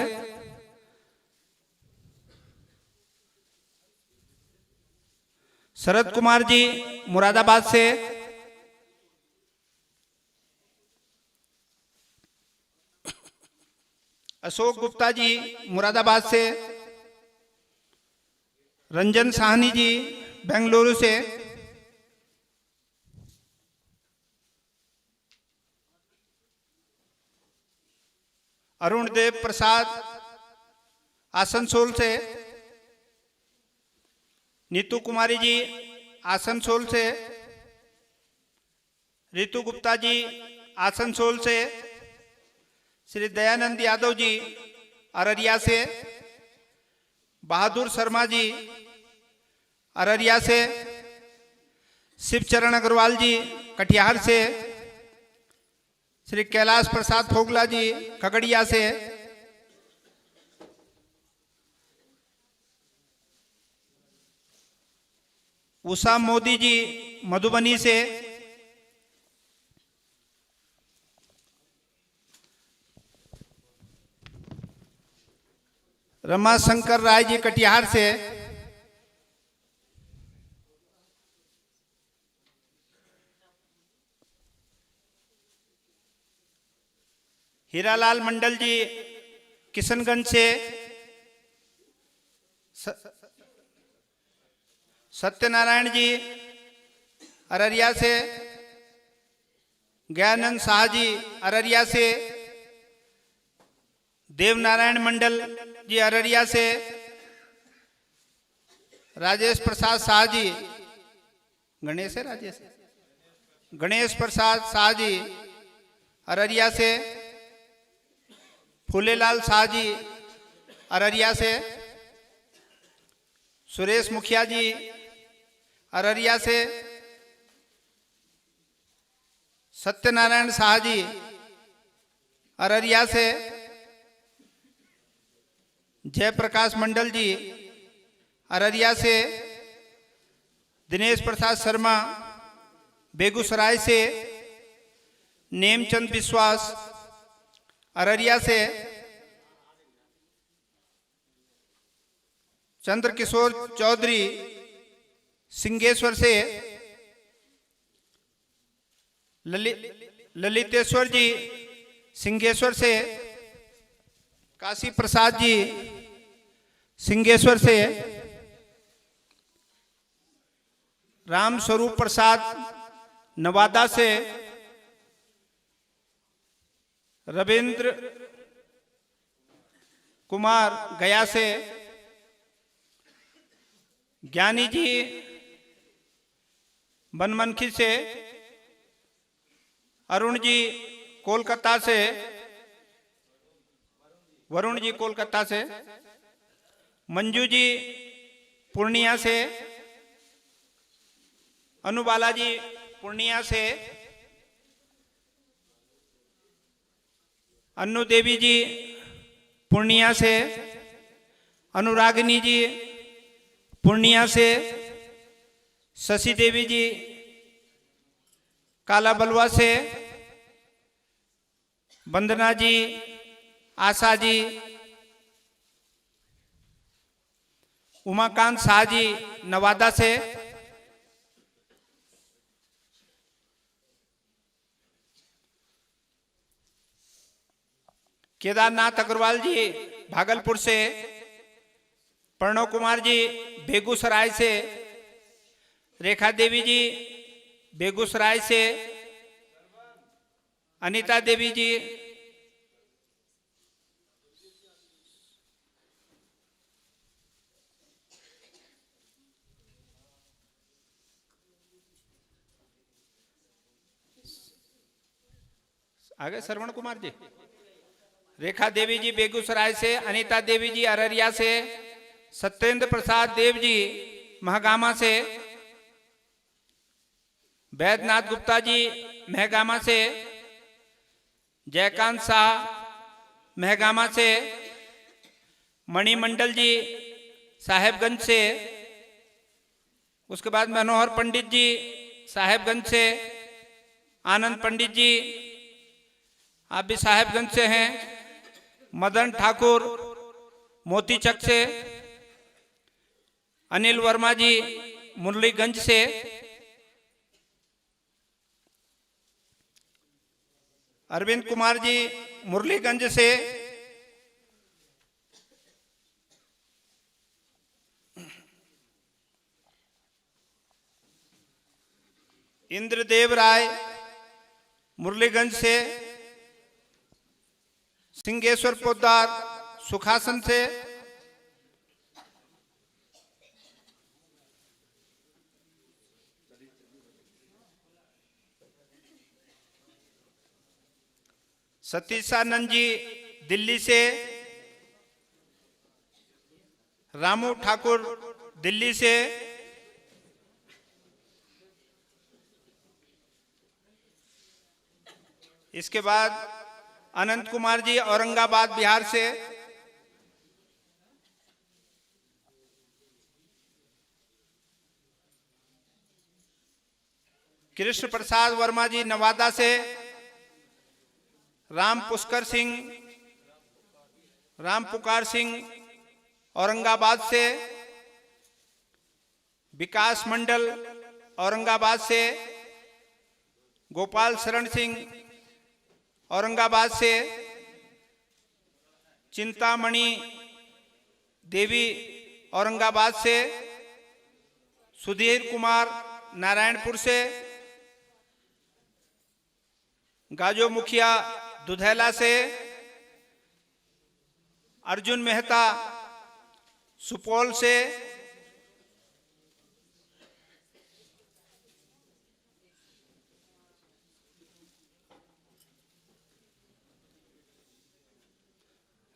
शरद कुमार जी मुरादाबाद से, अशोक गुप्ता जी मुरादाबाद से, रंजन साहनी जी बेंगलुरु से, अरुण देव प्रसाद आसनसोल से, नीतू कुमारी जी आसनसोल से, रितु गुप्ता जी आसनसोल से, श्री दयानंद यादव जी अररिया से, बहादुर शर्मा जी अररिया से, शिवचरण अग्रवाल जी कटिहार से, श्री कैलाश प्रसाद फोगला जी खगड़िया से, उषा मोदी जी मधुबनी से, रमा शंकर राय जी कटिहार से, हीरालाल मंडल जी किशनगंज से, सत्यनारायण जी अररिया से, ज्ञानंद शाह जी अररिया से, देवनारायण मंडल जी अररिया से, राजेश प्रसाद शाह जी, गणेश है राजेश, गणेश प्रसाद शाह जी अररिया से, फूलेलाल शाह जी अररिया से, सुरेश मुखिया जी अररिया से सत्यनारायण शाह जी, अररिया से जयप्रकाश मंडल जी, अररिया से दिनेश प्रसाद शर्मा, बेगूसराय से नेमचंद विश्वास, अररिया से चंद्रकिशोर चौधरी, सिंगेश्वर से ललितेश्वर जी, सिंगेश्वर से काशी प्रसाद जी, सिंगेश्वर से राम स्वरूप प्रसाद, नवादा से रविंद्र कुमार, गया से ज्ञानी जी, बनमनखी से अरुण जी, कोलकाता से वरुण जी, कोलकाता से मंजू जी, पूर्णिया से अनुबाला जी, पूर्णिया से अन्नू देवी जी, पूर्णिया से अनुरागिनी जी, पूर्णिया से शशि देवी जी, काला बलुआ से वंदना जी, आशा जी, उमाकांत शाह जी, नवादा से केदारनाथ अग्रवाल जी, भागलपुर से प्रणव कुमार जी, बेगूसराय से रेखा देवी जी, बेगूसराय से अनीता देवी जी, आगे श्रवण कुमार जी, रेखा देवी जी बेगूसराय से, अनीता देवी जी अररिया से, सत्येंद्र प्रसाद देव जी महागामा से, वैद्यनाथ गुप्ता जी महगामा से, जयकांत शाह महगामा से, मणिमंडल जी साहेबगंज से, उसके बाद मनोहर पंडित जी साहेबगंज से, आनंद पंडित जी आप भी साहेबगंज से हैं, मदन ठाकुर मोतीचक से, अनिल वर्मा जी मुरलीगंज से, अरविंद कुमार जी मुरलीगंज से, इंद्रदेव राय मुरलीगंज से, सिंगेश्वर पोद्दार सुखासन से, सतीशानंद जी दिल्ली से, रामू ठाकुर दिल्ली से, इसके बाद अनंत कुमार जी औरंगाबाद बिहार से, कृष्ण प्रसाद वर्मा जी नवादा से, राम पुष्कर सिंह, राम पुकार सिंह औरंगाबाद से, विकास मंडल औरंगाबाद से, गोपाल शरण सिंह औरंगाबाद से, चिंतामणि देवी औरंगाबाद से, सुधीर कुमार नारायणपुर से, गाजो मुखिया दुधैला से, अर्जुन मेहता सुपौल से,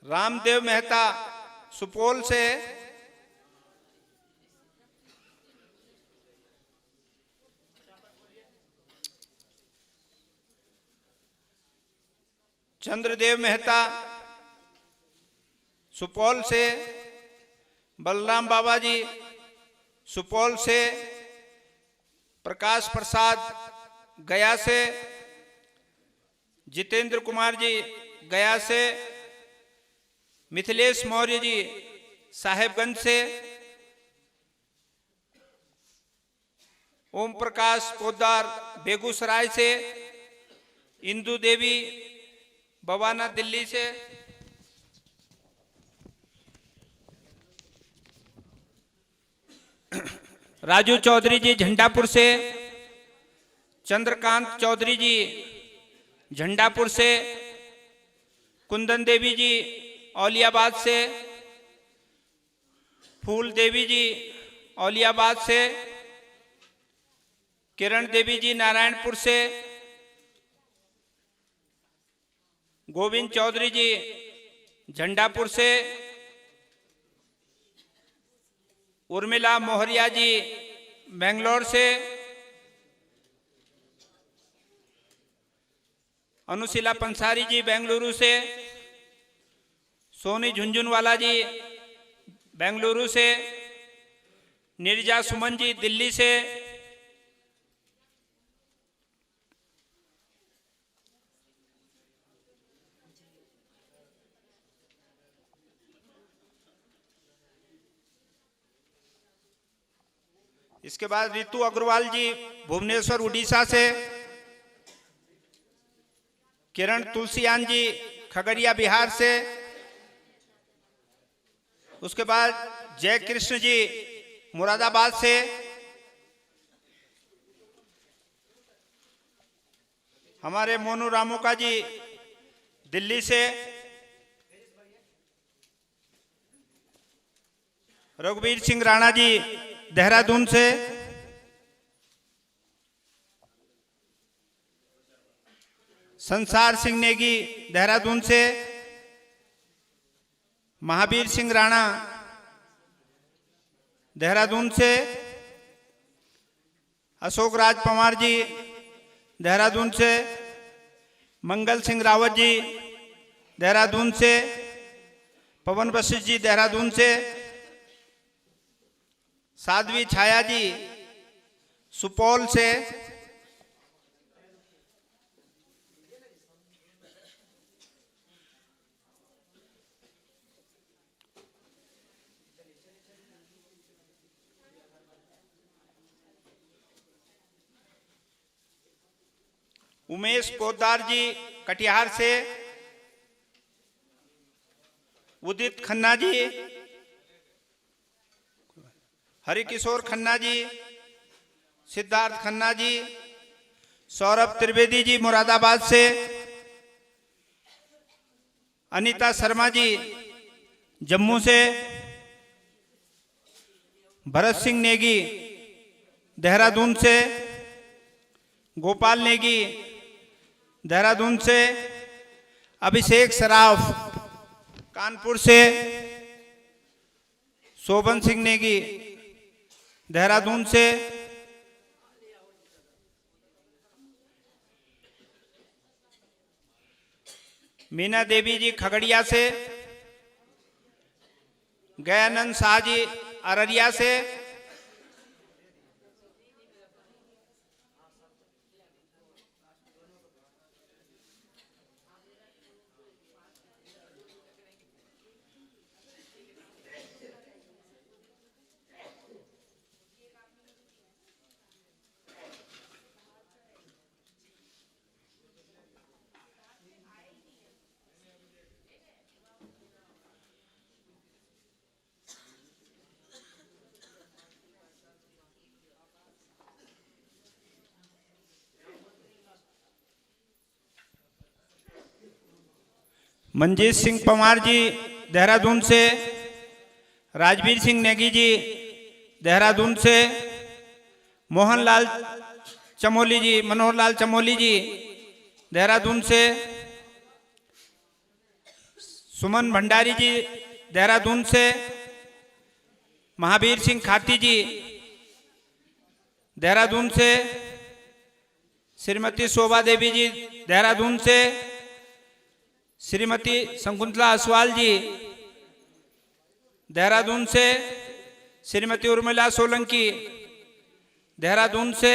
रामदेव मेहता सुपौल से, चंद्रदेव मेहता सुपौल से, बलराम बाबा जी सुपौल से, प्रकाश प्रसाद गया से, जितेंद्र कुमार जी गया से, मिथिलेश मौर्य जी साहेबगंज से, ओम प्रकाश पोद्दार बेगूसराय से, इंदु देवी बवाना दिल्ली से, राजू चौधरी जी झंडापुर से, चंद्रकांत चौधरी जी झंडापुर से, कुंदन देवी जी औलियाबाद से, फूल देवी जी औलियाबाद से, किरण देवी जी नारायणपुर से, गोविंद चौधरी जी झंडापुर से, उर्मिला मोहरिया जी बेंगलोर से, अनुशिला पंसारी जी बेंगलुरु से, सोनी झुंझुनवाला जी बेंगलुरु से, नीरजा सुमन जी दिल्ली से, इसके बाद रितु अग्रवाल जी भुवनेश्वर उड़ीसा से, किरण तुलसियान जी खगड़िया बिहार से, उसके बाद जय कृष्ण जी मुरादाबाद से, हमारे मोनू रामोका जी दिल्ली से, रघुवीर सिंह राणा जी देहरादून से, संसार सिंह नेगी देहरादून से, महावीर सिंह राणा देहरादून से, अशोक राज पवार जी देहरादून से, मंगल सिंह रावत जी देहरादून से, पवन वशिष्ठ जी देहरादून से, साध्वी छाया जी सुपौल से, उमेश पोद्दार जी कटिहार से, उदित खन्ना जी, हरिकिशोर खन्ना जी, सिद्धार्थ खन्ना जी, सौरभ त्रिवेदी जी मुरादाबाद से, अनीता शर्मा जी जम्मू से, भरत सिंह नेगी देहरादून से, गोपाल नेगी देहरादून से, अभिषेक सराफ कानपुर से, शोभन सिंह नेगी देहरादून से, मीना देवी जी खगड़िया से, गयानंद शाह जी अररिया से, मंजीत सिंह पवार जी देहरादून से, राजवीर सिंह नेगी जी देहरादून से, मोहनलाल चमोली जी, मनोहर लाल चमोली जी देहरादून से, सुमन भंडारी जी देहरादून से, महावीर सिंह खाती जी देहरादून से, श्रीमती शोभा देवी जी देहरादून से, श्रीमती शकुंतला असवाल जी देहरादून से, श्रीमती उर्मिला सोलंकी देहरादून से,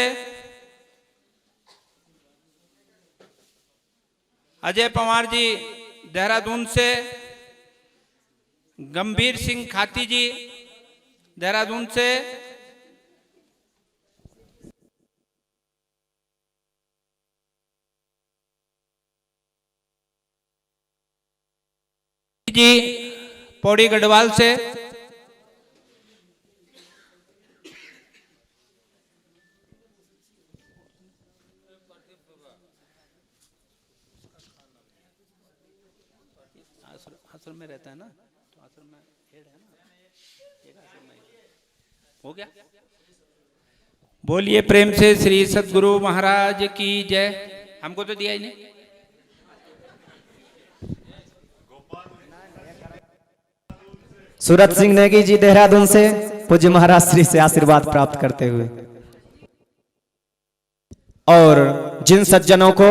अजय पवार जी देहरादून से, गंभीर सिंह खाती जी देहरादून से, जी पौड़ी गढ़वाल से, आश्रम में रहता है ना, तो आश्रम में हेड है ना, एक आश्रम में हो गया। बोलिए प्रेम से श्री सद्गुरु महाराज की जय। हमको तो दिया ही नहीं। सूरत सिंह नेगी जी देहरादून से पूज्य महाराज श्री से आशीर्वाद प्राप्त करते हुए, और जिन सज्जनों को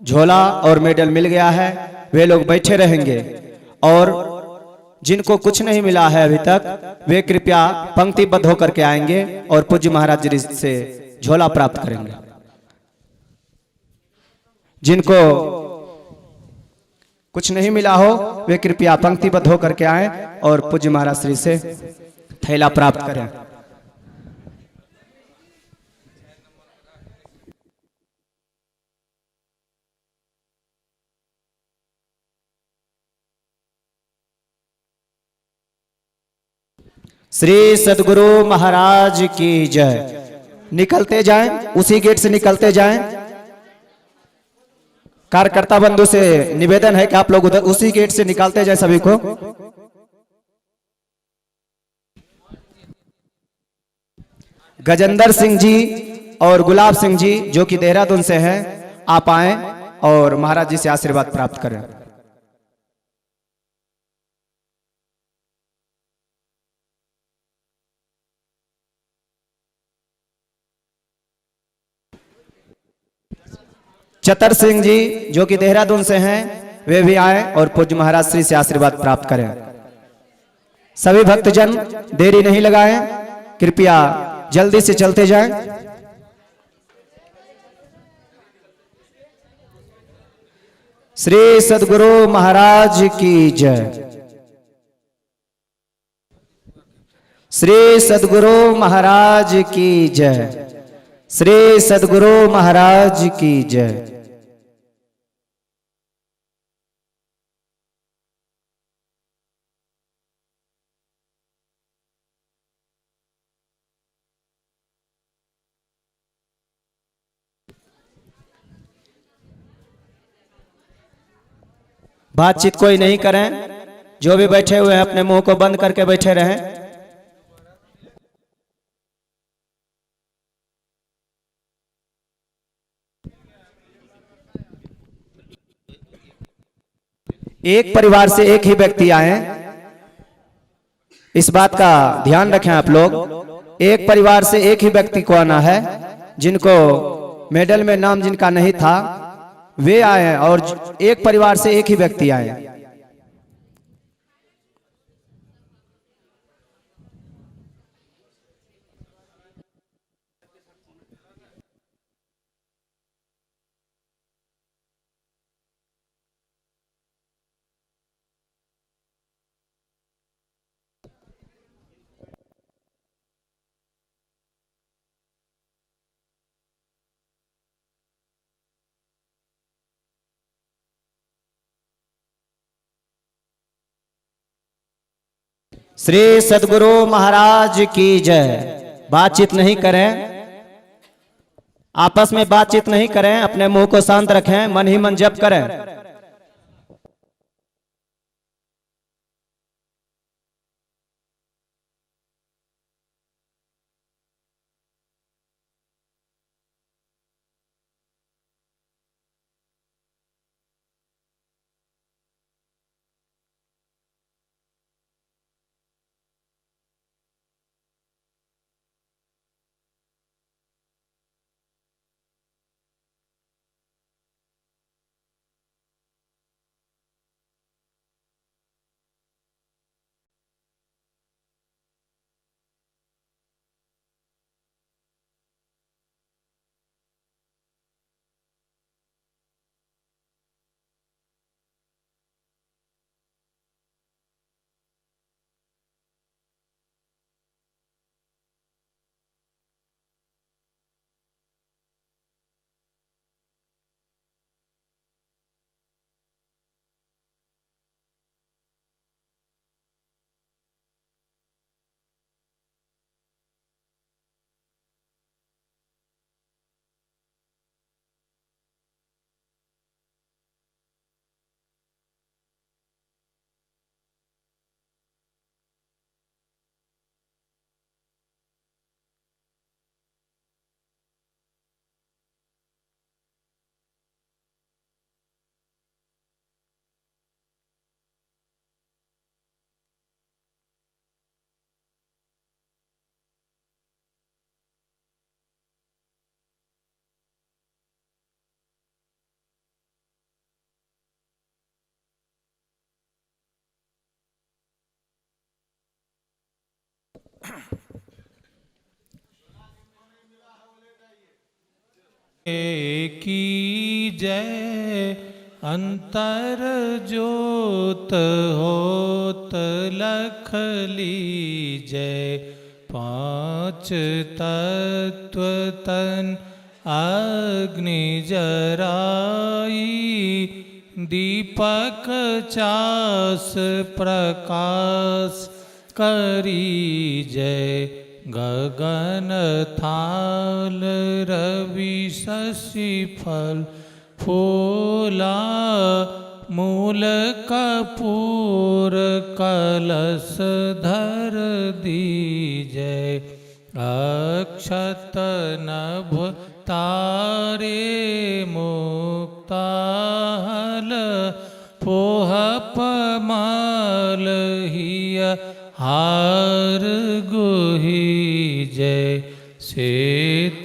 झोला और मेडल मिल गया है वे लोग बैठे रहेंगे, और जिनको कुछ नहीं मिला है अभी तक वे कृपया पंक्तिबद्ध होकर के आएंगे और पूज्य महाराज जी से झोला प्राप्त करेंगे। जिनको कुछ नहीं मिला हो वे कृपया पंक्तिबद्ध होकर के आए और पूज्य महाराज श्री से थैला प्राप्त करें। श्री सद्गुरु महाराज की जय। निकलते जाएं, उसी गेट से निकलते जाएं। कार्यकर्ता बंधु से निवेदन है कि आप लोग उधर उसी गेट से निकालते जाएं सभी को। गजेंद्र सिंह जी और गुलाब सिंह जी जो कि देहरादून से हैं, आप आए और महाराज जी से आशीर्वाद प्राप्त करें। चतर सिंह जी जो कि देहरादून से हैं, वे भी आए और पूज्य महाराज श्री से आशीर्वाद प्राप्त करें। सभी भक्तजन देरी नहीं लगाएं, कृपया जल्दी से चलते जाएं। श्री सद्गुरु महाराज की जय। श्री सद्गुरु महाराज की जय। श्री सद्गुरु महाराज की जय। बातचीत कोई नहीं करें, जो भी बैठे हुए हैं अपने मुंह को बंद करके बैठे रहें। एक परिवार से एक ही व्यक्ति आए, इस बात का ध्यान रखें आप लोग। एक परिवार से एक ही व्यक्ति को आना है, जिनको मेडल में नाम जिनका नहीं था वे आए, और एक परिवार से एक ही व्यक्ति आए। श्री सद्गुरु महाराज की जय। बातचीत नहीं करें, आपस में बातचीत नहीं करें, अपने मुंह को शांत रखें, मन ही मन जप करें। की जय। अंतर ज्योत होत लख लीजय। पांच तत्व तन अग्नि जराई। दीपक चास प्रकाश करी जय। गगन थाल रवि शशि फल फूला। मूल कपूर कलश धर दीजय। अक्षत नभ तारे मुक्ताहल। पोह पमाल हिय हार गुही जय। श्वेत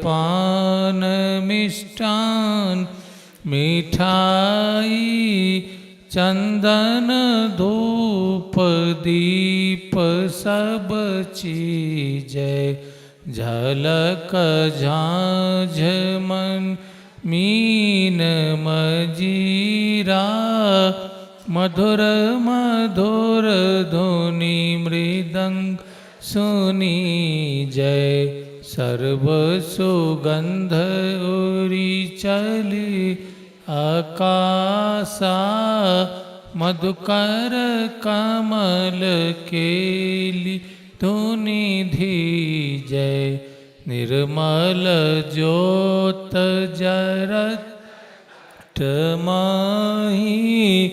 पान मिष्टान मिठाई। चंदन धूप दीप सब चीजय। झलक झांझ मन मीन मजीरा। मधुर मधुर धुनि मृदंग सुनी जय। सर्व सुगंध उरी चली आकाशा। मधुकर कमल केली धुनि धीजय। निर्मल ज्योत जरत माही।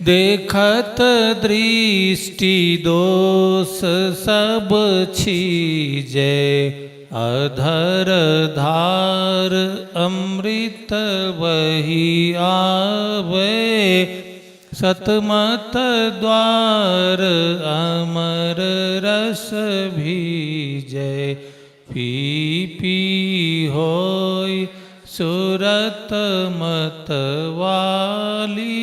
देखत दृष्टि दोष सब छीजय। अधर धार अमृत वही आवे। सतमत द्वार अमर रस भीजय। पी पी होय सुरत मत वाली।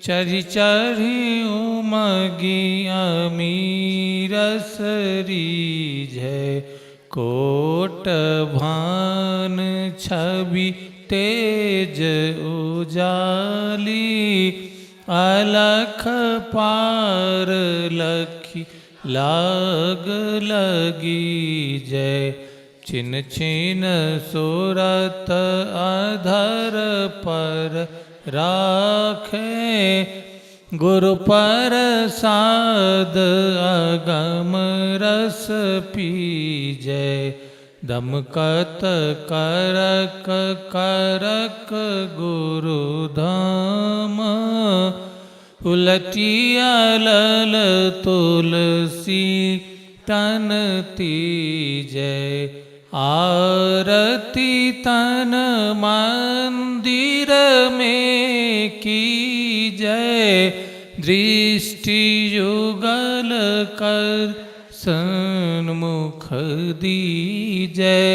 चरि चरि उमगी अमीरस रीजय। कोट भान छवि तेज उजाली। अलख पार लखी लाग लगी जय। छिन छिन सुरत अधर पर राखे। गुरु प्रसाद अगम रस पीजय। दमकत करक करक गुरु धाम। उलटिया लल तुलसी तन तीजय। आरती तन मंदिर में की जय। दृष्टि युगल कर सन्मुख दीजय।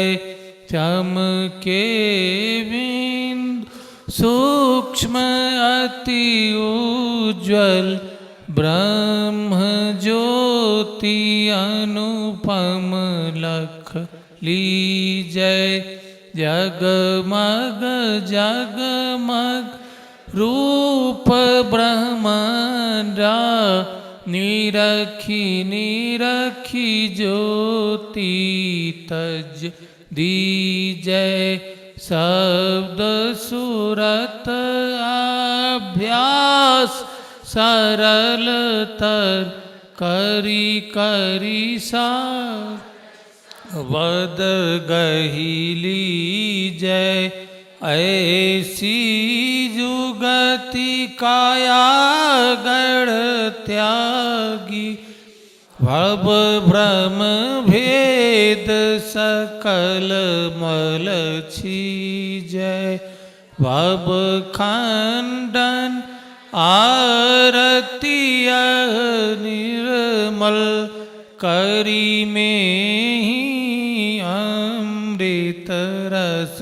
चमके बिंदु सूक्ष्म अति उज्ज्वल। ब्रह्म ज्योति अनुपम लख लीजय। जगमग जगमग रूप ब्रह्मांडा। निरखी निरखी ज्योति तज दीजय। शब्द सुरत अभ्यास सरल तर करी करी सार। वद गहीली जय। ऐसी जुगति काया गढ़ त्यागी। भव भ्रम भेद सकल मल छीजय। भव खंडन आरती निर्मल। करी में ही अमृत रस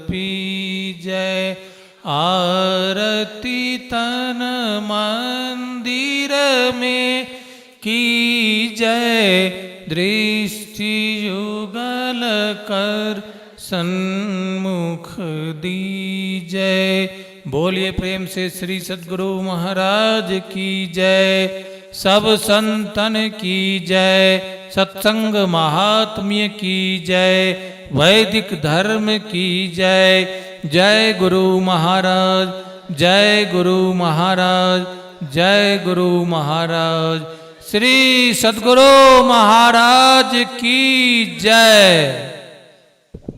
पीजय। आरती तन मंदिर में की जय। दृष्टि युगल कर सन्मुख दीजय। बोलिए प्रेम से श्री सद्गुरु महाराज की जय, सब संतन की जय, सत्संग महात्म्य की जय, वैदिक धर्म की जय। जय गुरु महाराज, जय गुरु महाराज, जय गुरु महाराज। श्री सद्गुरु महाराज की जय।